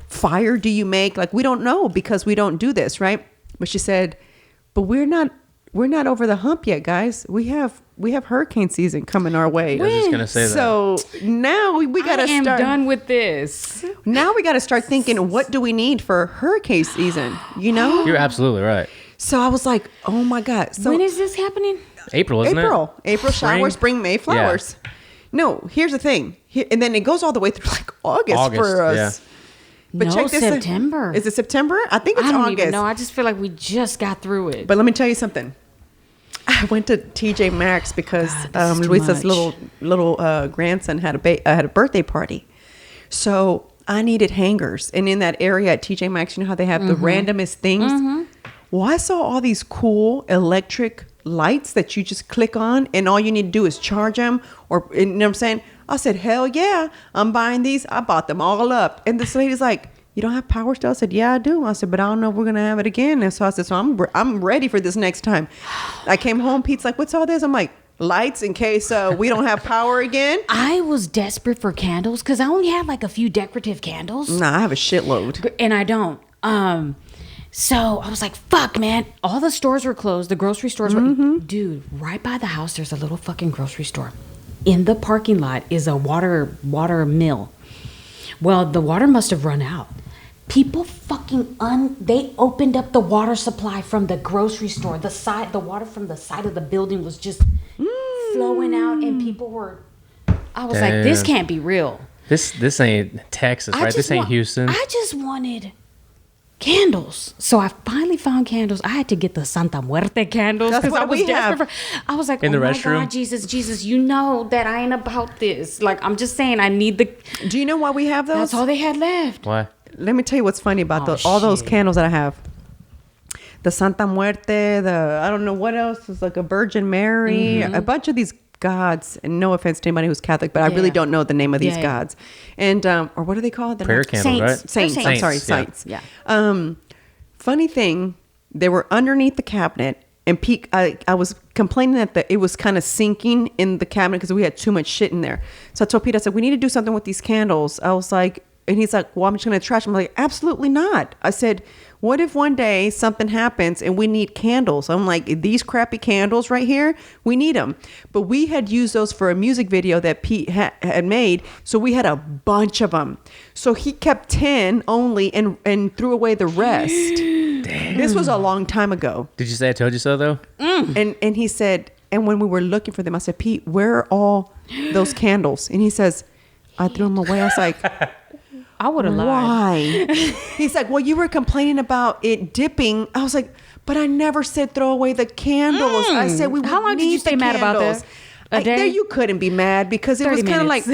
fire do you make? Like, we don't know because we don't do this, right? But she said, but we're not over the hump yet, guys. We have hurricane season coming our way. I was just gonna say that. So now we got to I am start. done with this. Now we got to start thinking, what do we need for hurricane season? You're absolutely right. So I was like, oh my God. So When is this happening? April, isn't April it? showers, spring, May flowers. No, here's the thing. And then it goes all the way through like August for us. yeah. But No, check this. September. Is it September? I think it's I don't August. even know. I just feel like we just got through it. But let me tell you something. I went to TJ Maxx because this is too Luisa's much. little grandson had a birthday party. So I needed hangers. And in that area at TJ Maxx, you know how they have the randomest things? Well, I saw all these cool electric lights that you just click on and all you need to do is charge them. You know what I'm saying? I said, hell yeah, I'm buying these. I bought them all up. And this lady's like, you don't have power still? I said, yeah, I do. I said, but I don't know if we're going to have it again. And so I said, so I'm ready for this next time. I came home. Pete's like, what's all this? I'm like, lights in case we don't have power again. I was desperate for candles because I only had like a few decorative candles. Nah, I have a shitload. And I don't. So I was like, fuck, man. All the stores were closed. The grocery stores were... Dude, right by the house, there's a little fucking grocery store. in the parking lot is a water mill. Well, the water must have run out. People they opened up the water supply from the grocery store. The water from the side of the building was just flowing out, and I was like, this can't be real. This ain't Texas, right? This ain't Houston. I just wanted candles. So I finally found candles. I had to get the Santa Muerte candles because I was desperate I was like, in the my restroom? God, Jesus, you know that I ain't about this. Like, I'm just saying, I need the... Do you know why we have those? That's all they had left. Why? Let me tell you what's funny about all those candles that I have. The Santa Muerte, I don't know what else. It's like a Virgin Mary, a bunch of these gods. And no offense to anybody who's Catholic, but I really don't know the name of these gods. And, or what are they called? Prayer candles, right? Saints. I'm sorry, saints. Yeah. Funny thing, they were underneath the cabinet. And Pete, I was complaining that it was kind of sinking in the cabinet because we had too much shit in there. So I told Pete, I said, we need to do something with these candles. I was like, and he's like, well, I'm just going to trash them. I'm like, absolutely not. I said, what if one day something happens and we need candles? I'm like, these crappy candles right here, we need them. But we had used those for a music video that Pete had made. So we had a bunch of them. So he kept 10 only and threw away the rest. Damn. This was a long time ago. Did you say I told you so, though? And he said, and when we were looking for them, I said, Pete, where are all those candles? And he says, I threw them away. I was like... I would have lied. Why? He's like, well, you were complaining about it dipping. I was like, but I never said throw away the candles. I said we would How long did you stay mad about this? A day? There you couldn't be mad because it was kind of like,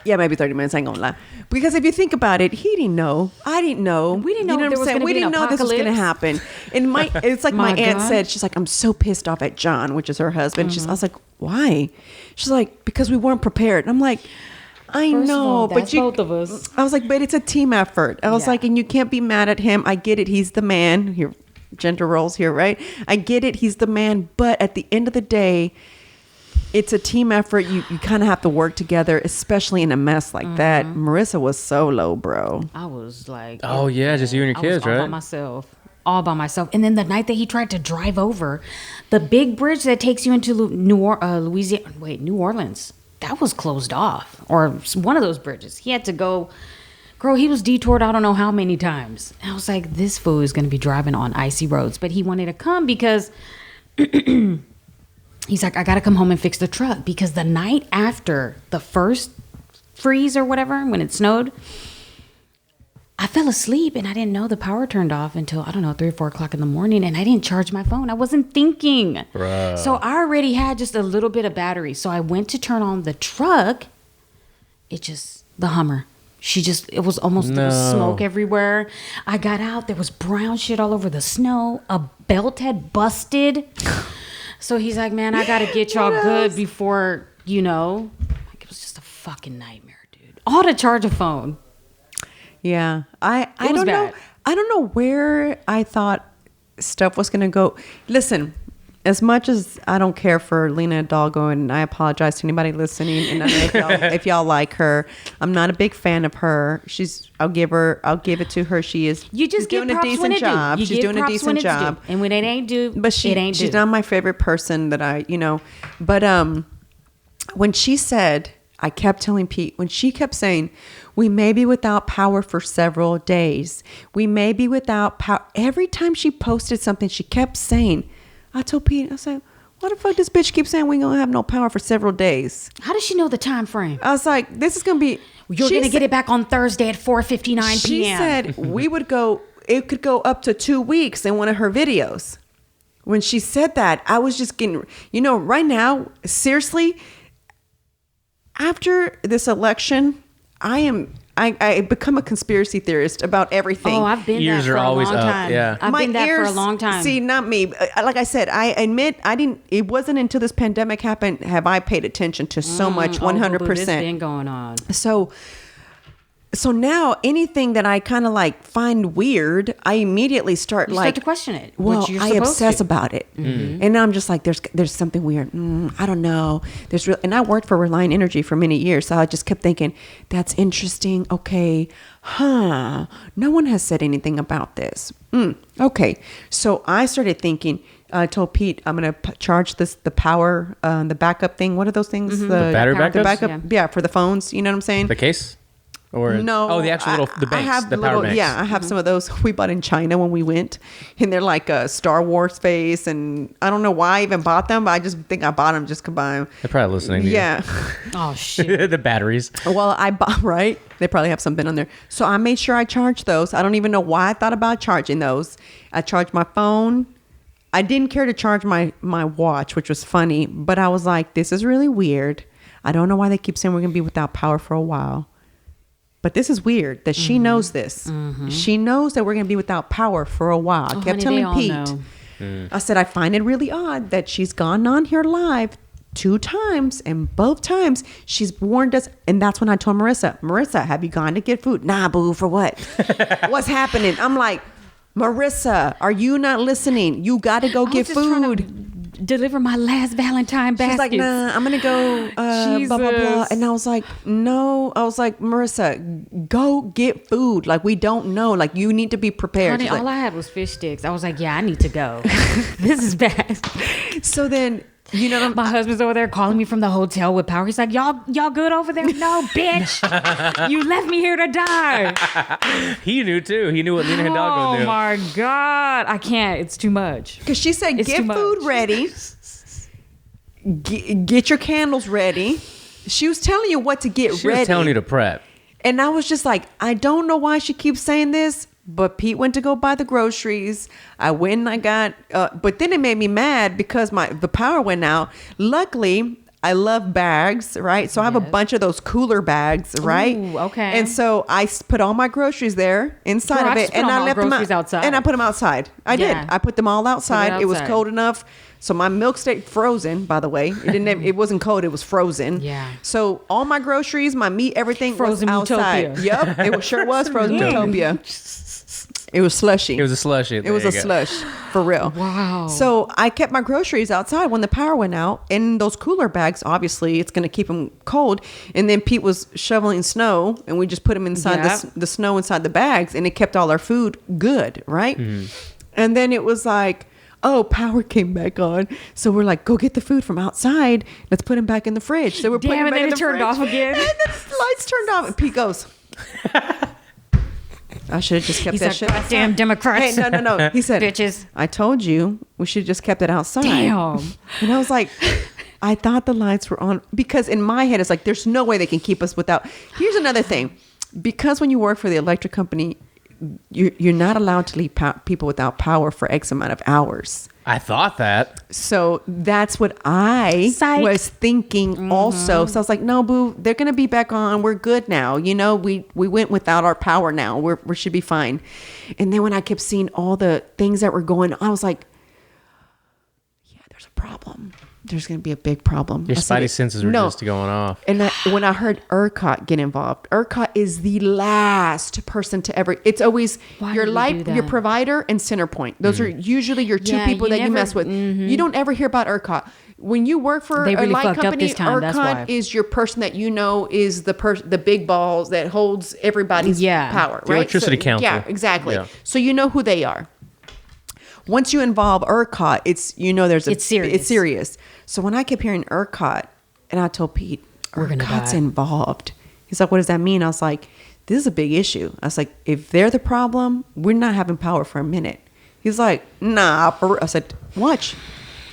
yeah, maybe 30 minutes. I ain't gonna lie. Because if you think about it, he didn't know. I didn't know. We didn't know there was going to be an apocalypse. We didn't know this was going to happen. And it's like my aunt said, she's like, I'm so pissed off at John, which is her husband. I was like, why? She's like, because we weren't prepared. And I'm like, I First know, of all, but that's both of us. I was like, but it's a team effort. I was like, and you can't be mad at him. I get it. He's the man. Here, gender roles here, right? I get it. He's the man. But at the end of the day, it's a team effort. You kind of have to work together, especially in a mess like that. Marissa was solo, bro. I was like, oh yeah, just you and your kids, all right? All by myself. And then the night that he tried to drive over the big bridge that takes you into New Orleans. That was closed off, or one of those bridges. He had to go, girl, he was detoured I don't know how many times. And I was like, this fool is going to be driving on icy roads. But he wanted to come because he's like, I got to come home and fix the truck. Because the night after the first freeze or whatever, when it snowed, I fell asleep and I didn't know the power turned off until, 3 or 4 o'clock in the morning. And I didn't charge my phone. I wasn't thinking. Bruh. So I already had just a little bit of battery. So I went to turn on the truck. The Hummer. It was almost, there was smoke everywhere. I got out. There was brown shit all over the snow. A belt had busted. So he's like, man, I got to get y'all good before, it was just a fucking nightmare, dude. All to charge a phone. Yeah, I don't know. I don't know where I thought stuff was going to go. Listen, as much as I don't care for Lena Hidalgo, and I apologize to anybody listening, and I know if y'all like her, I'm not a big fan of her. I'll give it to her. She's doing a decent job. She's doing a decent job, and when it ain't due, but she's not my favorite person that But when she said, I kept telling Pete, when she kept saying, we may be without power for several days. We may be without power. Every time she posted something, she kept saying, I told Pete, I said, why the fuck this bitch keep saying we ain't gonna have no power for several days? How does she know the time frame? I was like, this is gonna be... You're gonna get it back on Thursday at 4:59 p.m. She said it could go up to 2 weeks in one of her videos. When she said that, I was just getting... right now, seriously... After this election, I become a conspiracy theorist about everything. Oh, I've been that for a long time. Yeah. I've been that for a long time. See, not me. Like I said, I admit it wasn't until this pandemic happened have I paid attention to so much 100%. This been going on. So now anything that I kind of like find weird, I immediately start to question it. Well, I obsess about it, and I'm just like, there's something weird. I don't know. And I worked for Reliant Energy for many years, so I just kept thinking, that's interesting. Okay, no one has said anything about this. Okay. So I started thinking, I told Pete, I'm going to charge the power, the backup thing. What are those things? The battery power- backups? The backup. Yeah. Yeah. For the phones. You know what I'm saying? The case? Or No. Oh, the actual little the I banks, have the power banks. Yeah, I have some of those we bought in China when we went, and they're like a Star Wars face, and I don't know why I even bought them, but I just think I bought them just to buy them. They're probably listening to Yeah. Oh shit. the batteries. Well, I bought, right? They probably have something on there. So I made sure I charged those. I don't even know why I thought about charging those. I charged my phone. I didn't care to charge my watch, which was funny, but I was like, this is really weird. I don't know why they keep saying we're going to be without power for a while. But this is weird that she knows this. She knows that we're going to be without power for a while. I kept honey, they telling all Pete. know. I said, I find it really odd that she's gone on here live 2 times, and both times she's warned us. And that's when I told Marissa, have you gone to get food? Nah, boo, for what? What's happening? I'm like, Marissa, are you not listening? You got to go I get was just trying to food. deliver my last Valentine basket. She's like, nah, I'm going to go, blah, blah, blah. Jesus. And I was like, no. I was like, Marissa, go get food. Like, we don't know. Like, you need to be prepared. Honey, She's like, all I had was fish sticks. I was like, yeah, I need to go. This is bad. so then, you know, My husband's over there calling me from the hotel with power. He's like, y'all good over there? No, bitch. You left me here to die. He knew too. He knew what Lena Hidalgo Oh knew. my God. I can't. It's too much. because she said, It's get too much. food ready. Get your candles ready. She was telling you what to get She ready. was telling you to prep. And I was just like, I don't know why she keeps saying this, but Pete went to go buy the groceries. I went and I got, but then it made me mad because the power went out. Luckily, I love bags, right? So I have a bunch of those cooler bags, right? Ooh, okay. And so I put all my groceries there inside Girl, of I it, just put and all I my left them groceries out, outside. and I put them outside. I Yeah. did. I put them all outside. It was outside. cold enough. So my milk stayed frozen, by the way. It didn't. It wasn't cold. It was frozen. Yeah. So all my groceries, my meat, everything Frozen was outside. Utopia. Yep. It sure was frozen Utopia. It was slushy. It was a slushy. It was a slush, for real. Wow. So I kept my groceries outside when the power went out. In those cooler bags, obviously, it's going to keep them cold. And then Pete was shoveling snow, and we just put them inside Yep. the snow inside the bags, and it kept all our food good, right? And then it was like, oh, power came back on. So we're like, go get the food from outside. Let's put them back in the fridge. So we're putting Damn, them and back then in it the turned fridge. off again. And then the lights turned off. And Pete goes, I should have just kept He's that like, shit. goddamn Democrats. Hey, no. He said, Bitches. I told you we should have just kept it outside. Damn. And I was like, I thought the lights were on because in my head, it's like, there's no way they can keep us without. Here's another thing. Because when you work for the electric company, you're not allowed to leave people without power for X amount of hours. I thought that. So that's what I Psych. was thinking also. So I was like, no, boo, they're going to be back on. We're good now. You know, we went without our power now. We should be fine. And then when I kept seeing all the things that were going on, I was like, yeah, there's a problem. There's going to be a big problem. Your I said, spidey senses were just going off. And when I heard ERCOT get involved, ERCOT is the last person to ever. It's always Why your do we life, do your that? provider, and Centerpoint. Those are usually your two Yeah, people you that you never- mess with. You don't ever hear about ERCOT. When you work for They a really light fucked up company, this time, that's why. ERCOT is your person that you know is the big balls that holds everybody's Yeah. power. The right? electricity council. Yeah, exactly. Yeah. So you know who they are. Once you involve ERCOT, it's It's serious. It's serious. So when I kept hearing ERCOT, and I told Pete, We're gonna ERCOT's die. involved. He's like, what does that mean? I was like, this is a big issue. I was like, if they're the problem, we're not having power for a minute. He's like, nah. I said, watch.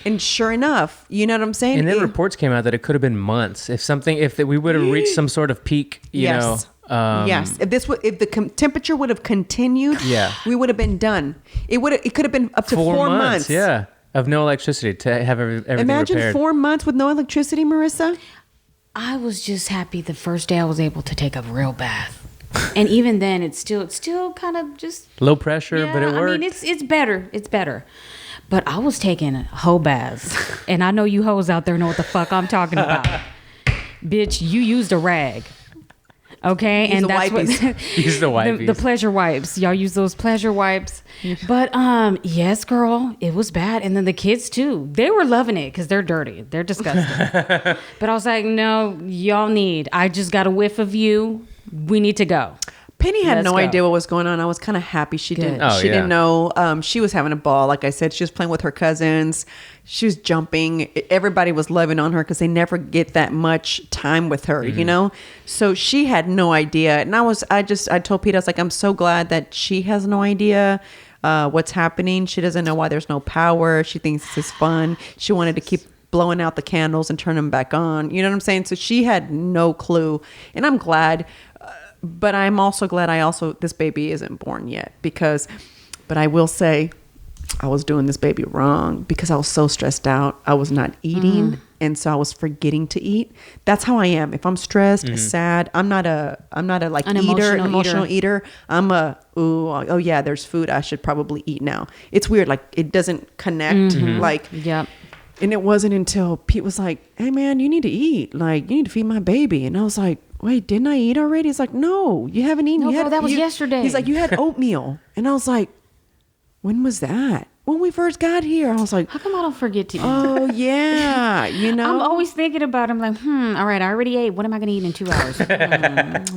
And sure enough, you know what I'm saying? And then It- reports came out that it could have been months. If we would have reached some sort of peak, you know. Yes. If the temperature would have continued, Yeah. we would have been done. It could have been up to 4 months. Yeah, of no electricity to have everything Imagine repaired. 4 months with no electricity, Marissa. I was just happy the first day I was able to take a real bath. And even then, it's still kind of just Low pressure, but it worked. I mean, it's better. It's better. But I was taking hoe baths, and I know you hoes out there know what the fuck I'm talking about. Bitch, you used a rag. Okay, Use and the that's wipies. what Use the wipies. the pleasure wipes. Y'all use those pleasure wipes. But yes, girl, it was bad. And then the kids too. They were loving it because they're dirty. They're disgusting. But I was like, no, y'all need. I just got a whiff of you. We need to go. Penny had Let's no go. idea what was going on. I was kind of happy she didn't. Oh, she yeah. didn't know. She was having a ball. Like I said, she was playing with her cousins. She was jumping. Everybody was loving on her because they never get that much time with her, you know. So she had no idea. And I told Pete, I was like, I'm so glad that she has no idea what's happening. She doesn't know why there's no power. She thinks this is fun. She wanted to keep blowing out the candles and turn them back on. You know what I'm saying? So she had no clue. And I'm glad. But I'm also glad this baby isn't born yet but I will say I was doing this baby wrong because I was so stressed out. I was not eating. And so I was forgetting to eat. That's how I am. If I'm stressed, sad, I'm not a like An emotional eater. I'm oh yeah, there's food I should probably eat now. It's weird. Like it doesn't connect. Like, Yep. And it wasn't until Pete was like, hey man, you need to eat. Like you need to feed my baby. And I was like, wait, didn't I eat already? He's like, no, you haven't eaten. No, You bro, had- that was you- yesterday. He's like, you had oatmeal. And I was like, when was that? When we first got here. I was like, How come I don't forget to eat? oh yeah, you know. I'm always thinking about it. I'm like, all right, I already ate. What am I going to eat in 2 hours?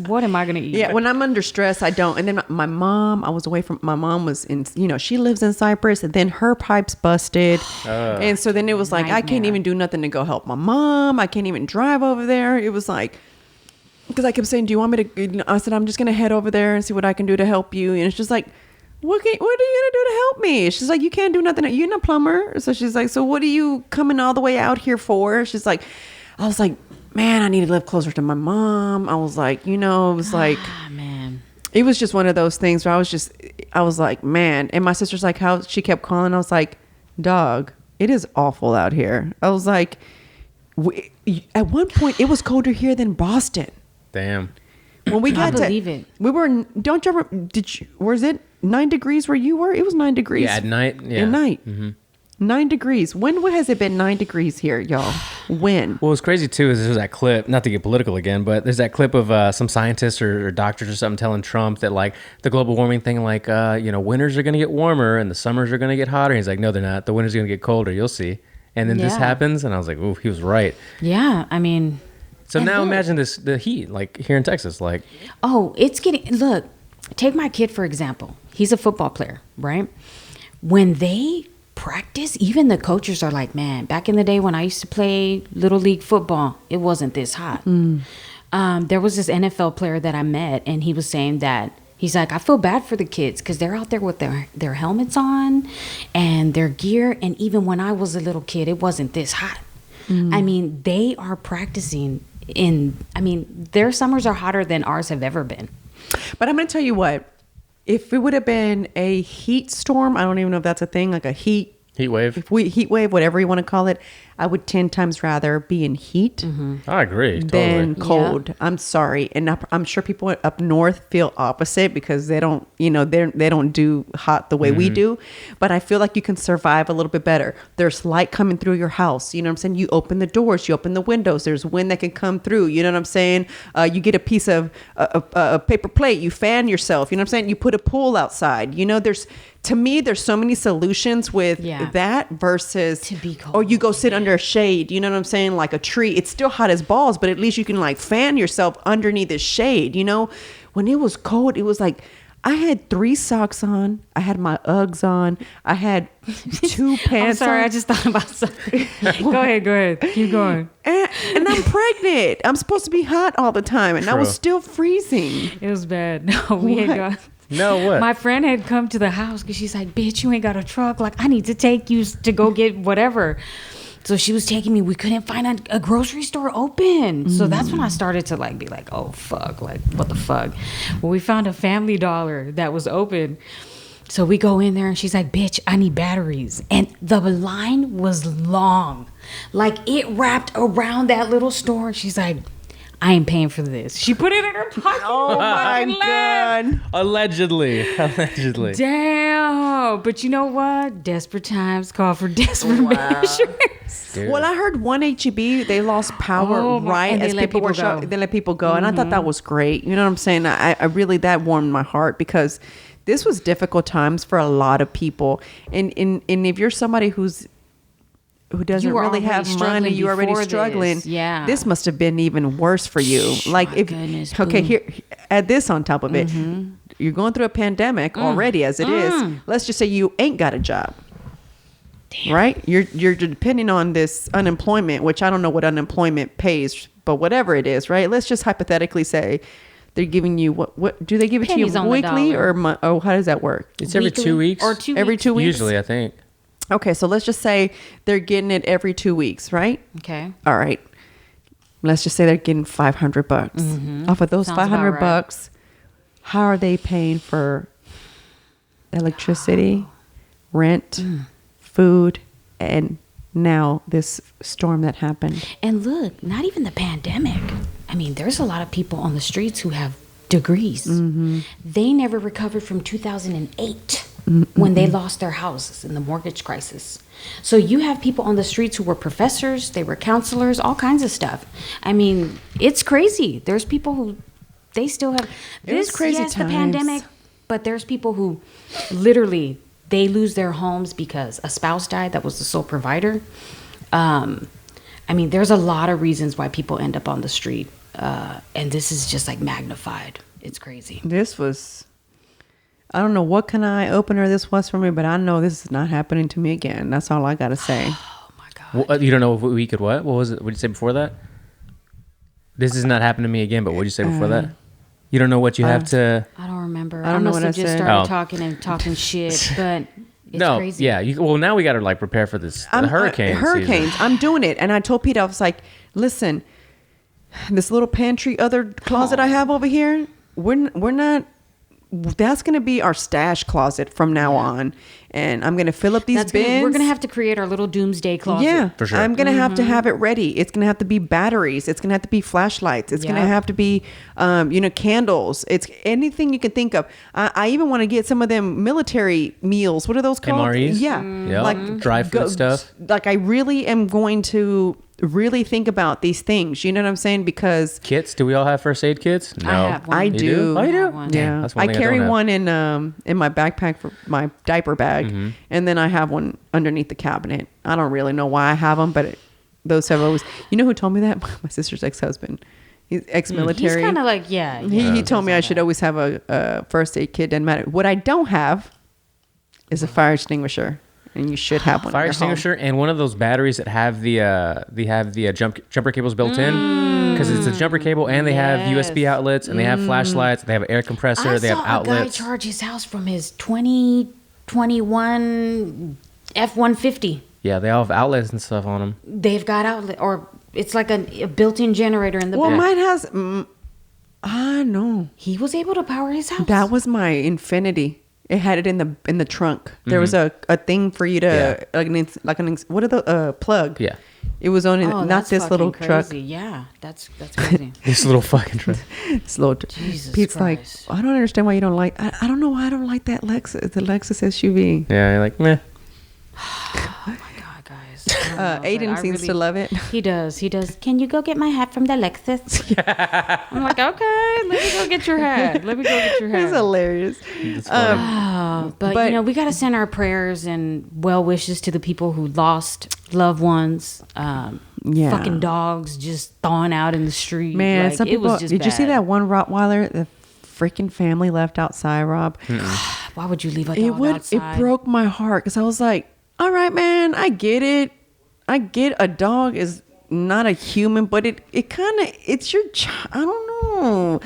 What am I going to eat? Yeah, when I'm under stress, I don't. And then my mom, my mom was in, she lives in Cyprus, and then her pipes busted. And so then it was like, I can't Nightmare. even do nothing to go help my mom. I can't even drive over there. It was like, because I kept saying, do you want me to, I said, I'm just going to head over there and see what I can do to help you. And it's just like, what are you going to do to help me? She's like, you can't do nothing. You're not a plumber. So she's like, so what are you coming all the way out here for? She's like, I was like, man, I need to live closer to my mom. I was like, it was like, Man. it was just one of those things where I was like, man. And my sister's like, how she kept calling. I was like, dog, it is awful out here. I was like, at one point it was colder here than Boston. Damn. When we got believe it. We were, don't you ever, was it 9 degrees where you were? It was 9 degrees. Yeah, at night. Yeah. At night. 9 degrees. When has it been 9 degrees here, y'all? When? Well, what's crazy too is there's that clip, not to get political again, but there's that clip of some scientists or doctors or something telling Trump that like the global warming thing, like, winters are going to get warmer and the summers are going to get hotter. He's like, no, they're not. The winters are going to get colder. You'll see. And then this Yeah. happens. And I was like, ooh, he was right. Yeah, I mean, So And now look. imagine the heat, like here in Texas, like, it's getting, look, take my kid, for example. He's a football player, right? When they practice, even the coaches are like, man, back in the day when I used to play Little League football, it wasn't this hot. There was this NFL player that I met, and he was saying that, he's like, I feel bad for the kids because they're out there with their helmets on and their gear. And even when I was a little kid, it wasn't this hot. I mean, they are practicing their summers are hotter than ours have ever been. But I'm going to tell you what. If it would have been a heat storm, I don't even know if that's a thing, like a heat wave. heat wave, whatever you want to call it, I would 10 times rather be in heat I agree. than Totally. cold. I'm sorry. And I'm sure people up north feel opposite because they don't, they don't do hot the way we do. But I feel like you can survive a little bit better. There's light coming through your house. You know what I'm saying? You open the doors, you open the windows. There's wind that can come through. You know what I'm saying? You get a piece of a paper plate. You fan yourself. You know what I'm saying? You put a pool outside. To me, there's so many solutions with that versus To be cold. or you go sit under a shade. You know what I'm saying? Like a tree. It's still hot as balls, but at least you can like fan yourself underneath the shade. When it was cold, it was like I had 3 socks on. I had my Uggs on. I had 2 I'm pants sorry, on. I just thought about something. Go ahead. Keep going. and I'm pregnant. I'm supposed to be hot all the time, and I was True. still freezing. It was bad. No, we had What? gone. No, what? My friend had come to the house because she's like, bitch, you ain't got a truck. Like, I need to take you to go get whatever. So she was taking me. We couldn't find a grocery store open. So that's when I started to like be like, oh, fuck. Like, what the fuck? Well, we found a Family Dollar that was open. So we go in there and she's like, bitch, I need batteries. And the line was long. Like, it wrapped around that little store. She's like, I ain't paying for this. She put it in her pocket. Oh my God. Allegedly. Damn. But you know what? Desperate times call for desperate measures. Dude. Well, I heard one HEB, they lost power Oh, my- right and they as let people were people go. they let people go. And I thought that was great. You know what I'm saying? I really, that warmed my heart because this was difficult times for a lot of people. And if you're somebody who's who doesn't You were really already have money, struggling you already before struggling. this. Yeah. This must have been even worse for you. Like if goodness, okay, boo. here add this on top of it. You're going through a pandemic already as it is. Let's just say you ain't got a job. Right? You're depending on this unemployment, which I don't know what unemployment pays, but whatever it is, right? Let's just hypothetically say they're giving you what do they give it Pennies to on you the weekly dollar. or how does that work? It's every Weekly 2 weeks or 2 Every weeks? 2 weeks? usually, I think. Okay, so let's just say they're getting it every 2 weeks, right? Okay. All right. Let's just say they're getting $500 off of those Sounds about 500 right. bucks. How are they paying for electricity, rent, food, and now this storm that happened? And look, not even the pandemic. I mean, there's a lot of people on the streets who have degrees. They never recovered from 2008 when they lost their houses in the mortgage crisis. So you have people on the streets who were professors, they were counselors, all kinds of stuff. I mean, it's crazy. There's people who they still have It was crazy yes, the times. pandemic, but there's people who literally they lose their homes because a spouse died that was the sole provider. I mean, there's a lot of reasons why people end up on the street. And this is just like magnified. It's crazy. This was, I don't know what kind of eye opener this was for me, but I know this is not happening to me again. That's all I got to say. Oh my God. Well, you don't know if we could what? What was it? What did you say before that? This is not happening to me again, but what did you say before that? You don't know what you have to... I don't remember. I don't know must what have I just said. started talking shit, but it's no, crazy. yeah. Well, now we got to like prepare for this the hurricane Hurricanes. season. I'm doing it. And I told Pete, I was like, listen, this little pantry, other closet I have over here, we're not, that's going to be our stash closet from now on. And I'm going to fill up these bins. We're going to have to create our little doomsday closet. Yeah, For sure. I'm going to have to have it ready. It's going to have to be batteries. It's going to have to be flashlights. It's going to Yep. have to be, candles. It's anything you can think of. I even want to get some of them military meals. What are those called? MREs? Yeah. Yep. Like Dry food stuff. Like I really am going to really think about these things. You know what I'm saying? Because Kits? Do we all have first aid kits? No. I have one. I You do. Oh, you do? have one. yeah, That's one I thing I carry don't have. one in my backpack for my diaper bag, Mm-hmm. and then I have one underneath the cabinet. I don't really know why I have them, but those have always. You know who told me that? My sister's ex-husband. He's He's ex-military. kind of like, yeah. He told me I should always have a first aid kit. Doesn't matter. What I don't have is a fire extinguisher, and you should have one. in Fire your home. extinguisher and one of those batteries that have the jumper cables built in because it's a jumper cable and they have USB outlets and they have flashlights. They have an air compressor. I they have saw outlets. a guy charge his house from his 2021 F-150. Yeah, they all have outlets and stuff on them. They've got outlet, or it's like a built-in generator in the Well, back. mine has. No. He was able to power his house. That was my Infinity. It had it in the trunk. There was a thing for you to what are the plug? Yeah. It was on Oh, not that's this little fucking truck. crazy. Yeah, that's crazy. This little fucking truck. This little Jesus Pete's Christ. like, I don't understand why you don't like. I don't know why I don't like that Lexus. The Lexus SUV. Yeah, you're like, meh. Oh my God, guys. I don't know, but Aiden I seems really- to love it. He does. Can you go get my hat from the Lexus? I'm like, okay, let me go get your hat. It's hilarious. It's funny. But But- you know, we got to send our prayers and well wishes to the people who lost loved ones. Yeah. Fucking dogs just thawing out in the street. Man, Like, some it people. was just Did you see bad. that one Rottweiler? The freaking family left outside, Rob. Why would you leave a dog It would. outside? It broke my heart because I was like, all right, man, I get it. I get a dog is not a human, but it kind of it's your child. I don't know.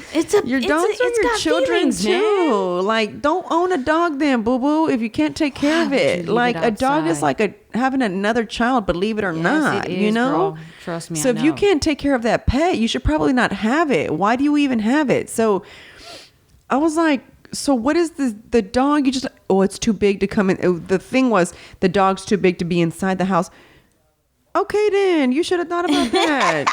Your dogs are it's your got children feelings, too. man. Like, don't own a dog then, boo boo. If you can't take care Why of would you it, leave like it a dog is outside? like having another child, believe it or Yes, not. it You is, know. girl. Trust me, So I if you know. can't take care of that pet, you should probably not have it. Why do you even have it? So I was like, so what is the dog? You just, it's too big to come in. The thing was, the dog's too big to be inside the house. Okay, then you should have thought about that.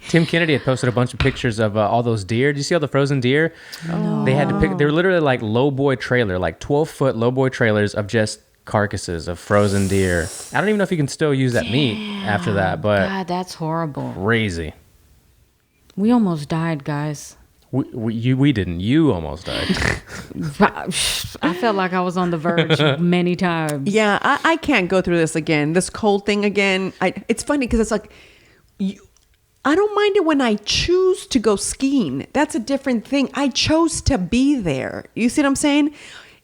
Tim Kennedy had posted a bunch of pictures of all those deer. Did you see all the frozen deer? Oh. They had to pick. They were literally like lowboy trailer, like 12-foot lowboy trailers of just carcasses of frozen deer. I don't even know if you can still use that meat after that, but God, that's horrible. crazy. We almost died, guys. We didn't. You almost died. I felt like I was on the verge many times. Yeah, I can't go through this again. This cold thing again. It's funny because it's like, I don't mind it when I choose to go skiing. That's a different thing. I chose to be there. You see what I'm saying?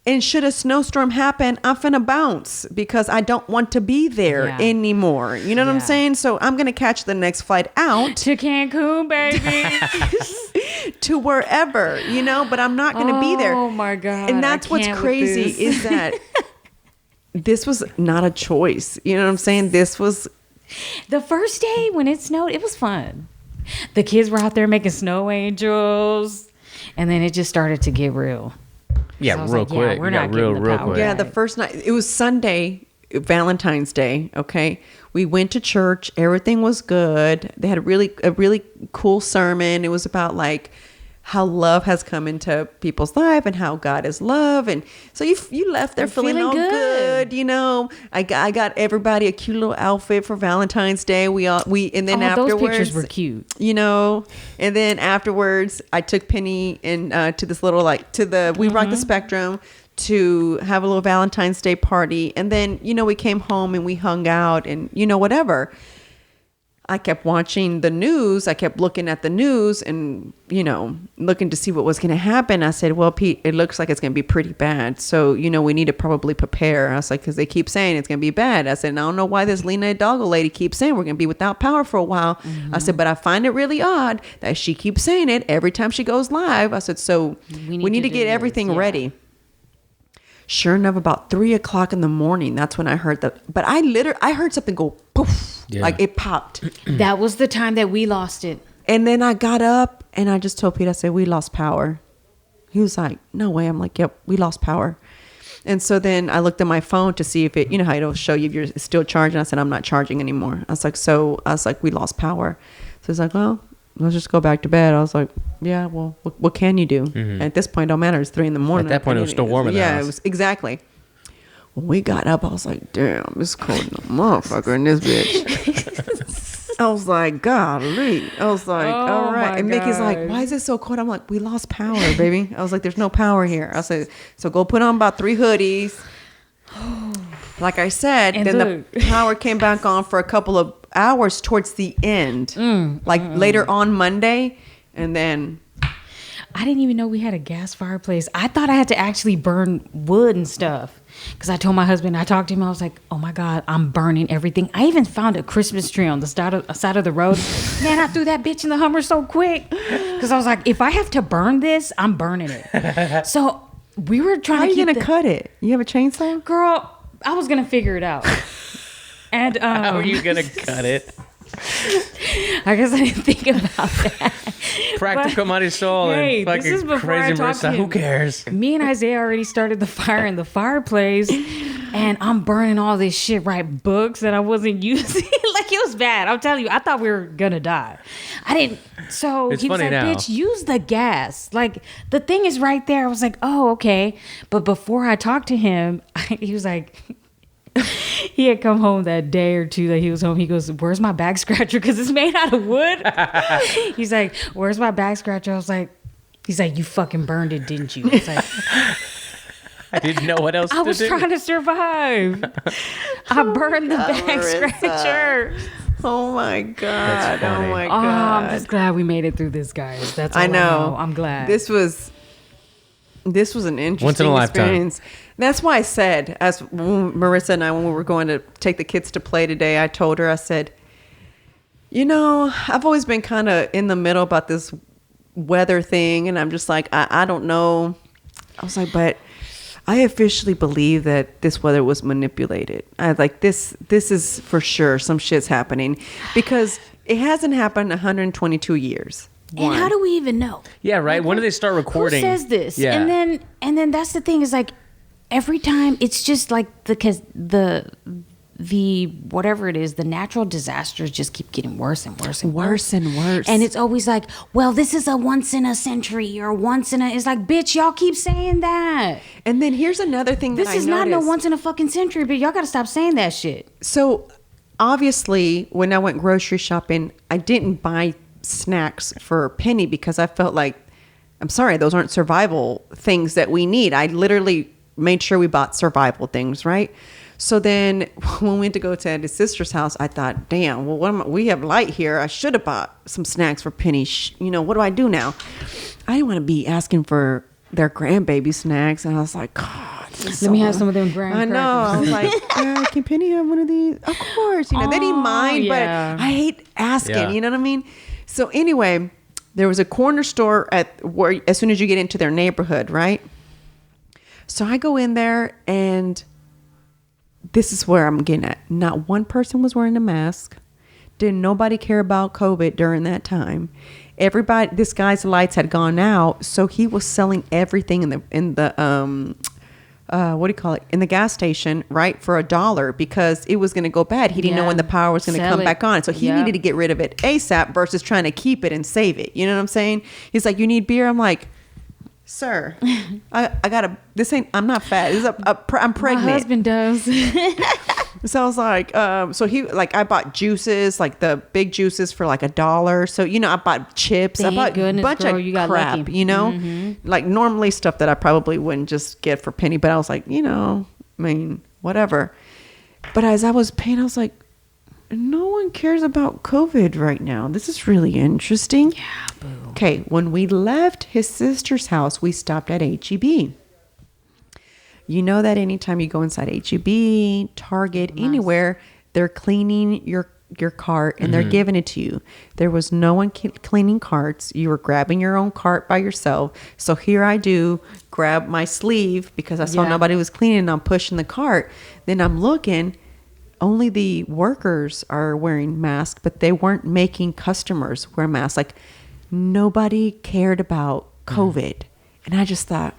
And should a snowstorm happen, I'm finna bounce because I don't want to be there anymore. You know what I'm saying? So I'm gonna catch the next flight out to Cancun, baby, to wherever, but I'm not gonna be there. Oh my God. And that's what's crazy is that this was not a choice. You know what I'm saying? This was the first day when it snowed. It was fun. The kids were out there making snow angels, and then it just started to get real. Yeah, real quick. Yeah, we're not real quick. Yeah, the first night, it was Sunday, Valentine's Day. Okay, we went to church. Everything was good. They had a really cool sermon. It was about like how love has come into people's life and how God is love. And so you left there feeling all good. I got everybody a cute little outfit for Valentine's Day. And then afterwards, those pictures were cute. And then afterwards, I took Penny and to this little We Rock the Spectrum to have a little Valentine's Day party. And then we came home and we hung out and whatever. I kept watching the news. I kept looking at the news and, looking to see what was going to happen. I said, well, Pete, it looks like it's going to be pretty bad. So, we need to probably prepare. I was like, because they keep saying it's going to be bad. I said, and I don't know why this Lena Hidalgo lady keeps saying we're going to be without power for a while. Mm-hmm. I said, but I find it really odd that she keeps saying it every time she goes live. I said, so we need to get everything ready. Sure enough, about 3:00 in the morning, that's when I heard but I heard something go poof, like it popped. That was the time that we lost it. And then I got up and I just told Pete, I said, we lost power. He was like, no way. I'm like, yep, we lost power. And so then I looked at my phone to see if it, how it'll show you if you're still charging. I said, I'm not charging anymore. I was like, we lost power. So he's like, well, let's just go back to bed. I was like, yeah, well, what can you do? Mm-hmm. At this point, it don't matter. It's 3 a.m. At that point, it was still warm in the house. Yeah, it was exactly. When we got up, I was like, damn, it's cold in the motherfucker in this bitch. I was like, golly. I was like, all right. And Mickey's like, why is it so cold? I'm like, we lost power, baby. I was like, there's no power here. I said, so go put on about 3 hoodies. Like I said, and then the power came back on for a couple of hours towards the end, later on Monday. And then I didn't even know we had a gas fireplace. I thought I had to actually burn wood and stuff because I told my husband, I talked to him, I was like, oh my God, I'm burning everything. I even found a Christmas tree on the side of the road. Man, I threw that bitch in the Hummer so quick because I was like, if I have to burn this, I'm burning it. So we were trying to keep. How are you gonna cut it? You have a chainsaw? Girl, I was gonna figure it out. And how are you gonna cut it? I guess I didn't think about that. Practical Mariswole and fucking crazy Marissa. Who cares? Me and Isaiah already started the fire in the fireplace, and I'm burning all this shit, right? Books that I wasn't using. Like, it was bad. I'm telling you, I thought we were gonna die. I didn't. So it's he was like, now. bitch, use the gas. Like, the thing is right there. I was like, oh, okay. But before I talked to him, he was like, he had come home that day or two that he was home. He goes, where's my back scratcher? Because it's made out of wood. He's like, where's my back scratcher? I was like, he's like, you fucking burned it, didn't you? I was like, I didn't know what else to do. I was trying to survive. I burned the back scratcher. Oh my God. Oh my God. I'm just glad we made it through this, guys. That's all I know. I'm glad. This was an interesting once in a experience. Lifetime. That's why I said, as Marissa and I, when we were going to take the kids to play today, I told her, I said, I've always been kind of in the middle about this weather thing. And I'm just like, I don't know. I was like, but I officially believe that this weather was manipulated. I like this is for sure some shit's happening because it hasn't happened 122 years. And how do we even know? Yeah, right. When do they start recording? Who says this? Yeah. And then that's the thing is like every time it's just like the whatever it is, the natural disasters just keep getting worse and worse and worse and worse. And it's always like, well, this is a once in a century or once in a. It's like, bitch, y'all keep saying that. And then here's another thing that I noticed. This is not no once in a fucking century, but y'all got to stop saying that shit. So obviously, when I went grocery shopping, I didn't buy snacks for Penny because I felt like I'm sorry, those aren't survival things that we need. I literally made sure we bought survival things, right? So then when we went to go to his sister's house, I thought, damn, well, we have light here. I should have bought some snacks for Penny. What do I do now? I didn't want to be asking for their grandbaby snacks. And I was like, God. Let me have some of them graham I know. I was like, can Penny have one of these? Of course. They didn't mind, but I hate asking. Yeah. You know what I mean? So anyway, there was a corner store where as soon as you get into their neighborhood, right? So I go in there, and this is where I'm getting at. Not one person was wearing a mask. Didn't nobody care about COVID during that time. Everybody, this guy's lights had gone out, so he was selling everything in the what do you call it, in the gas station, right, for $1 because it was going to go bad. He didn't know when the power was going to come back on, so he needed to get rid of it ASAP versus trying to keep it and save it. You know what I'm saying? He's like, you need beer? I'm like, sir, I gotta. I'm not fat. I'm pregnant. My husband does. So I was like, I bought juices, like the big juices for like $1. So, I bought chips. Thank I bought goodness, a bunch girl, of you got crap, lucky. like normally stuff that I probably wouldn't just get for Penny. But I was like, whatever. But as I was paying, I was like, no one cares about COVID right now. This is really interesting. Yeah, boo. Okay, when we left his sister's house, we stopped at H-E-B. You know that anytime you go inside H-E-B, Target, anywhere, they're cleaning your cart and they're giving it to you. There was no one cleaning carts. You were grabbing your own cart by yourself. So here I do, grab my sleeve because I saw nobody was cleaning and I'm pushing the cart. Then I'm looking, only the workers are wearing masks, but they weren't making customers wear masks. Like nobody cared about COVID. And I just thought,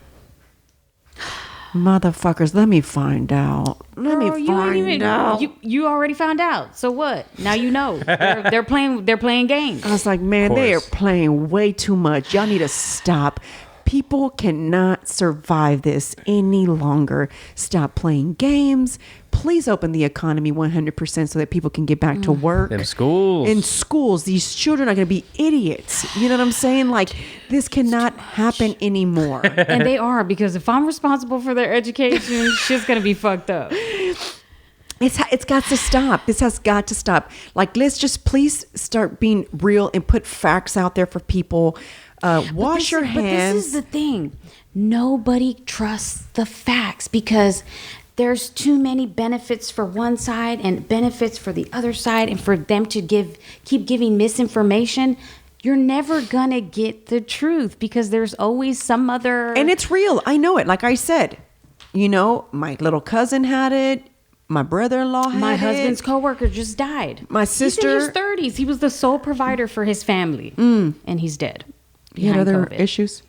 motherfuckers, let me find out. Let me find out. You already found out. So what? Now you know. They're playing games. I was like, man, they are playing way too much. Y'all need to stop. People cannot survive this any longer. Stop playing games. Please open the economy 100% so that people can get back to work. In schools. In schools, these children are going to be idiots. You know what I'm saying? Like, this cannot happen anymore. And they are, because if I'm responsible for their education, shit's going to be fucked up. It's got to stop. This has got to stop. Like, let's just please start being real and put facts out there for people. Wash your hands. But this is the thing. Nobody trusts the facts because there's too many benefits for one side and benefits for the other side. And for them to keep giving misinformation, you're never going to get the truth because there's always some other... And it's real. I know it. Like I said, my little cousin had it. My brother-in-law had it. My husband's coworker just died. My sister... He's in his 30s. He was the sole provider for his family. And he's dead. He had other issues?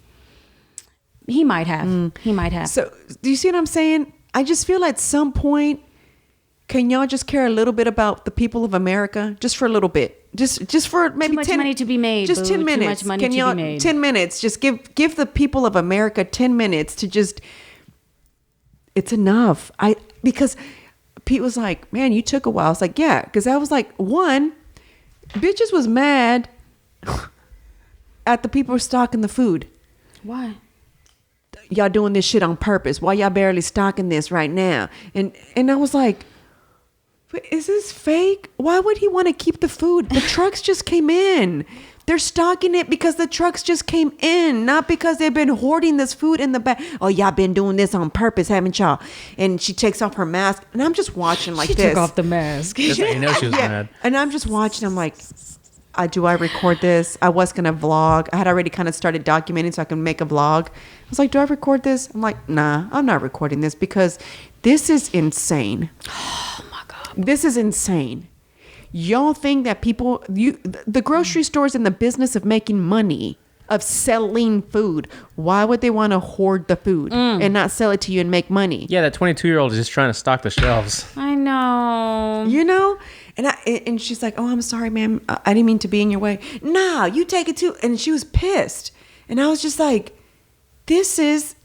He might have. He might have. So, do you see what I'm saying? I just feel at some point, can y'all just care a little bit about the people of America? Just for a little bit. Just for maybe too much money to be made. Just 10 minutes. Too much money to be made. 10 minutes. Just give the people of America 10 minutes to just... It's enough. Because Pete was like, man, you took a while. I was like, yeah. Because I was like, one, bitches was mad at the people stocking the food. Why? Y'all doing this shit on purpose. Why y'all barely stocking this right now? And I was like, is this fake? Why would he want to keep the food? The trucks just came in. They're stocking it because the trucks just came in, not because they've been hoarding this food in the back. Oh, y'all been doing this on purpose, haven't y'all? And she takes off her mask, and I'm just watching like she this. Took off the mask. Just so you know she was mad. And I'm just watching. I'm like, do I record this? I was going to vlog. I had already kind of started documenting so I can make a vlog. I was like, do I record this? I'm like, nah, I'm not recording this because this is insane. Oh my God. This is insane. Y'all think that the grocery store's in the business of making money, of selling food. Why would they want to hoard the food and not sell it to you and make money? Yeah, that 22-year-old is just trying to stock the shelves. I know. And she's like, oh, I'm sorry, ma'am. I didn't mean to be in your way. Nah, you take it too. And she was pissed. And I was just like, this is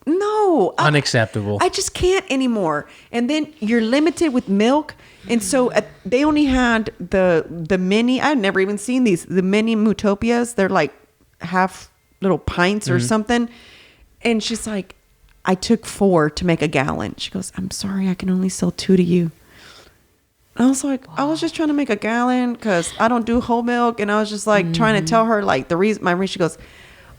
no. Unacceptable. I just can't anymore. And then you're limited with milk. And so they only had the mini. I've never even seen these. The mini Mutopias. They're like half little pints or something. And she's like, I took 4 to make a gallon. She goes, I'm sorry, I can only sell 2 to you. I was like, I was just trying to make a gallon because I don't do whole milk. And I was just like trying to tell her like the reason, she goes,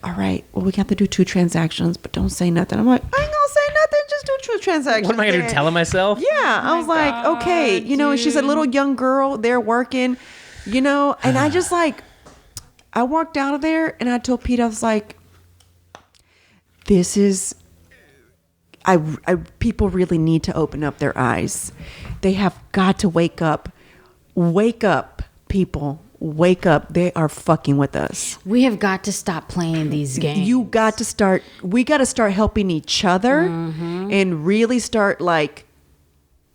all right, well, we have to do 2 transactions, but don't say nothing. I'm like, I ain't gonna say nothing, just do 2 transactions. What am I going to do, telling myself? Yeah. I was like, okay, and she's a little young girl there working, and I just like, I walked out of there and I told Pete, I was like, this is, people really need to open up their eyes. They have got to wake up. Wake up, people. Wake up. They are fucking with us. We have got to stop playing these games. We got to start helping each other and really start like,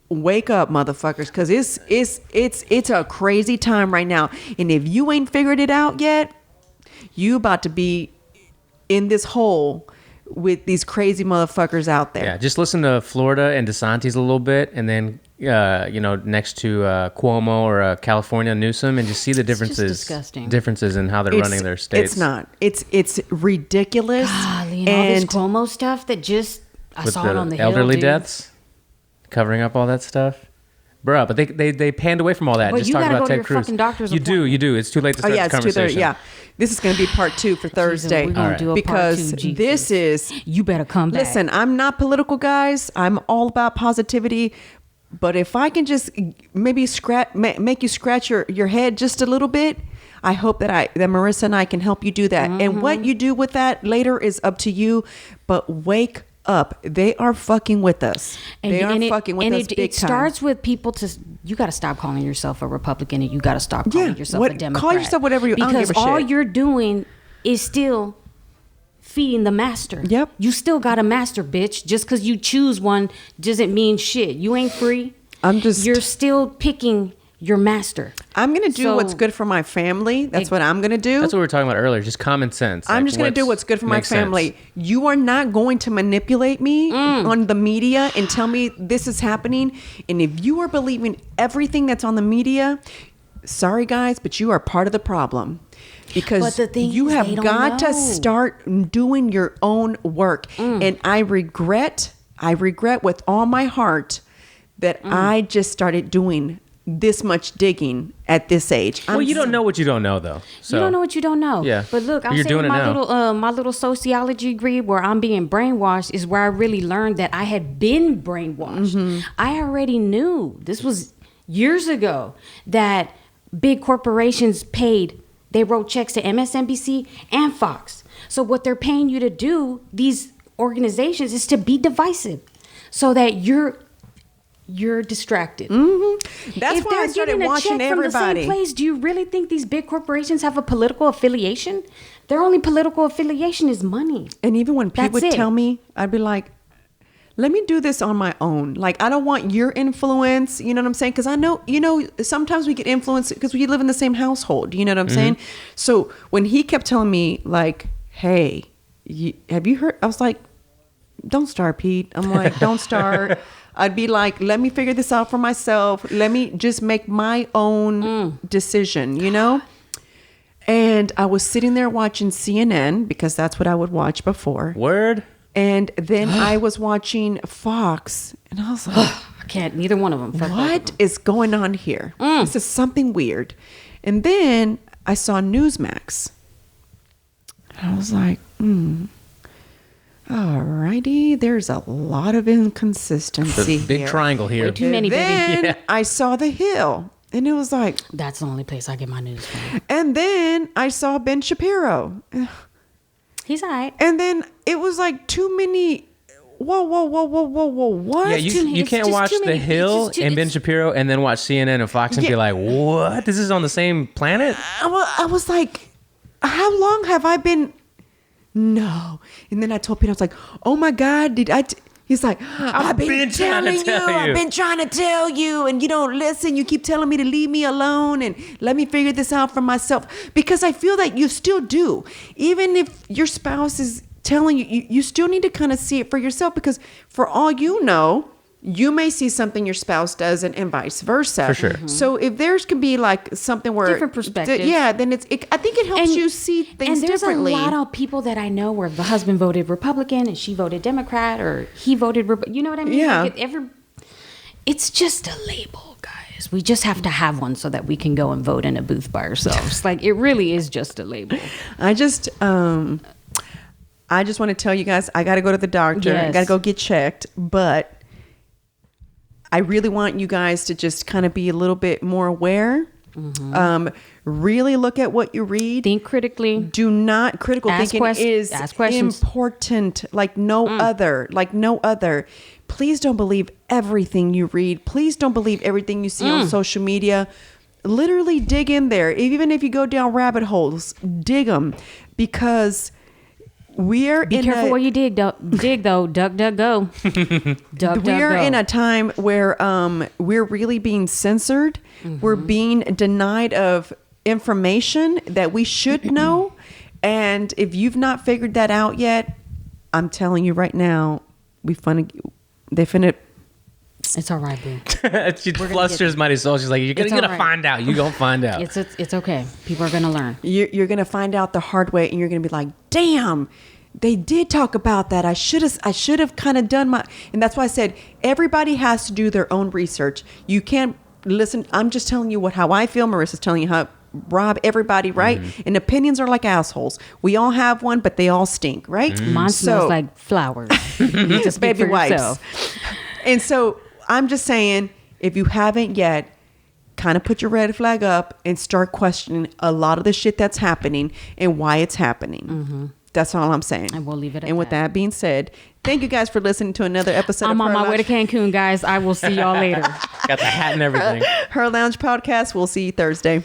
wake up, motherfuckers. Cause it's a crazy time right now. And if you ain't figured it out yet, you about to be in this hole with these crazy motherfuckers out there. Yeah, just listen to Florida and DeSantis a little bit, and then next to Cuomo or California Newsom, and just see the differences. It's just disgusting. Differences in how they're running their states. It's not. It's ridiculous. Golly, and all this Cuomo stuff that I saw it on the elderly Hill, deaths, covering up all that stuff. Bruh, but they panned away from all that. But Just you talking gotta about go to Ted your Cruz. fucking doctor's You do. It's too late to start this It's conversation. 2:30. Yeah, this is going to be part 2 for Thursday. We're gonna do a because part 2, this is. You better come back. Listen, I'm not political, guys. I'm all about positivity. But if I can just maybe make you scratch your head just a little bit, I hope that Marissa and I can help you do that. And what you do with that later is up to you. But wake up. They are fucking with us. They are fucking with us big time. It starts with people you got to stop calling yourself a Republican and you got to stop calling yourself a Democrat. Call yourself whatever you want. Because all you're doing is still feeding the master. Yep. You still got a master, bitch. Just because you choose one doesn't mean shit. You ain't free. You're still picking your master. I'm going to do what's good for my family. That's what I'm going to do. That's what we were talking about earlier. Just common sense. I'm just going to do what's good for my family. Sense. You are not going to manipulate me on the media and tell me this is happening. And if you are believing everything that's on the media, sorry guys, but you are part of the problem. Because you have got to start doing your own work. And I regret with all my heart that I just started doing this much digging at this age. Well, you don't know what you don't know, though. So. You don't know what you don't know. Yeah. But look, I'm saying my little sociology degree where I'm being brainwashed is where I really learned that I had been brainwashed. I already knew, this was years ago, that big corporations they wrote checks to MSNBC and Fox. So what they're paying you to do, these organizations, is to be divisive so that you're distracted. That's why I started watching everybody. From the same place, do you really think these big corporations have a political affiliation? Their only political affiliation is money. And even when Pete would tell me, I'd be like, let me do this on my own. Like, I don't want your influence. You know what I'm saying? Because I know, sometimes we get influenced because we live in the same household. You know what I'm saying? So when he kept telling me, like, hey, have you heard? I was like, don't start, Pete. I'm like, don't start. I'd be like, let me figure this out for myself. Let me just make my own decision, And I was sitting there watching CNN because that's what I would watch before. Word. And then I was watching Fox and I was like, I can't, neither one of them. What is going on here? This is something weird. And then I saw Newsmax. And I was like, alrighty, there's a lot of inconsistency The big here. triangle here. Way too many, baby. Then I saw The Hill. And it was like... That's the only place I get my news from. And then I saw Ben Shapiro. He's all right. And then it was like too many... Whoa, what? Yeah, you can't watch The Hill and Ben Shapiro and then watch CNN and Fox and be like, what? This is on the same planet? I was like, how long have I been... No. And then I told Peter, I was like, oh my God, he's like, I've been telling you. I've been trying to tell you. And you don't listen. You keep telling me to leave me alone and let me figure this out for myself. Because I feel that you still do. Even if your spouse is telling you, you still need to kind of see it for yourself. Because for all you know, you may see something your spouse doesn't, and vice versa. For sure. So if there's can be like something where Different perspectives. then I think it helps you see things and there's differently. a lot of people that I know where the husband voted Republican and she voted Democrat, or he voted you know what I mean? Yeah. Like it's just a label, guys. We just have to have one so that we can go and vote in a booth by ourselves. Like, it really is just a label. I just want to tell you guys, I got to go to the doctor. I Yes. got to go get checked, but I really want you guys to just kind of be a little bit more aware. Really look at what you read. Think critically. Do not critical Ask thinking is ask questions. important like no other. Please don't believe everything you read. Please don't believe everything you see on social media. Literally dig in there. Even if you go down rabbit holes, dig them, because we're Be careful where you dig though. Duck, duck, go. We're in a time where we're really being censored. We're being denied of information that we should know. And if you've not figured that out yet, I'm telling you right now, they finna. It's all right, boo. She flusters Mariswole. She's like, you're It's gonna all right. find out. You're gonna find out. It's okay. People are gonna learn. You're gonna find out the hard way, and you're gonna be like, damn. They did talk about that. I should have kind of done my, and that's why I said everybody has to do their own research. You can't listen. I'm just telling you how I feel. Marissa's telling you how, Rob, everybody, right? And opinions are like assholes. We all have one, but they all stink, right? Mine smells like flowers. You need to speak baby for wipes. yourself. And so I'm just saying, if you haven't yet, kind of put your red flag up and start questioning a lot of the shit that's happening and why it's happening. That's all I'm saying. And we'll leave it at And with that being said, thank you guys for listening to another episode I'm of on Her my way to Lounge, Cancun, guys. I will see y'all later. Got the hat and everything. Her Lounge podcast. We'll see you Thursday.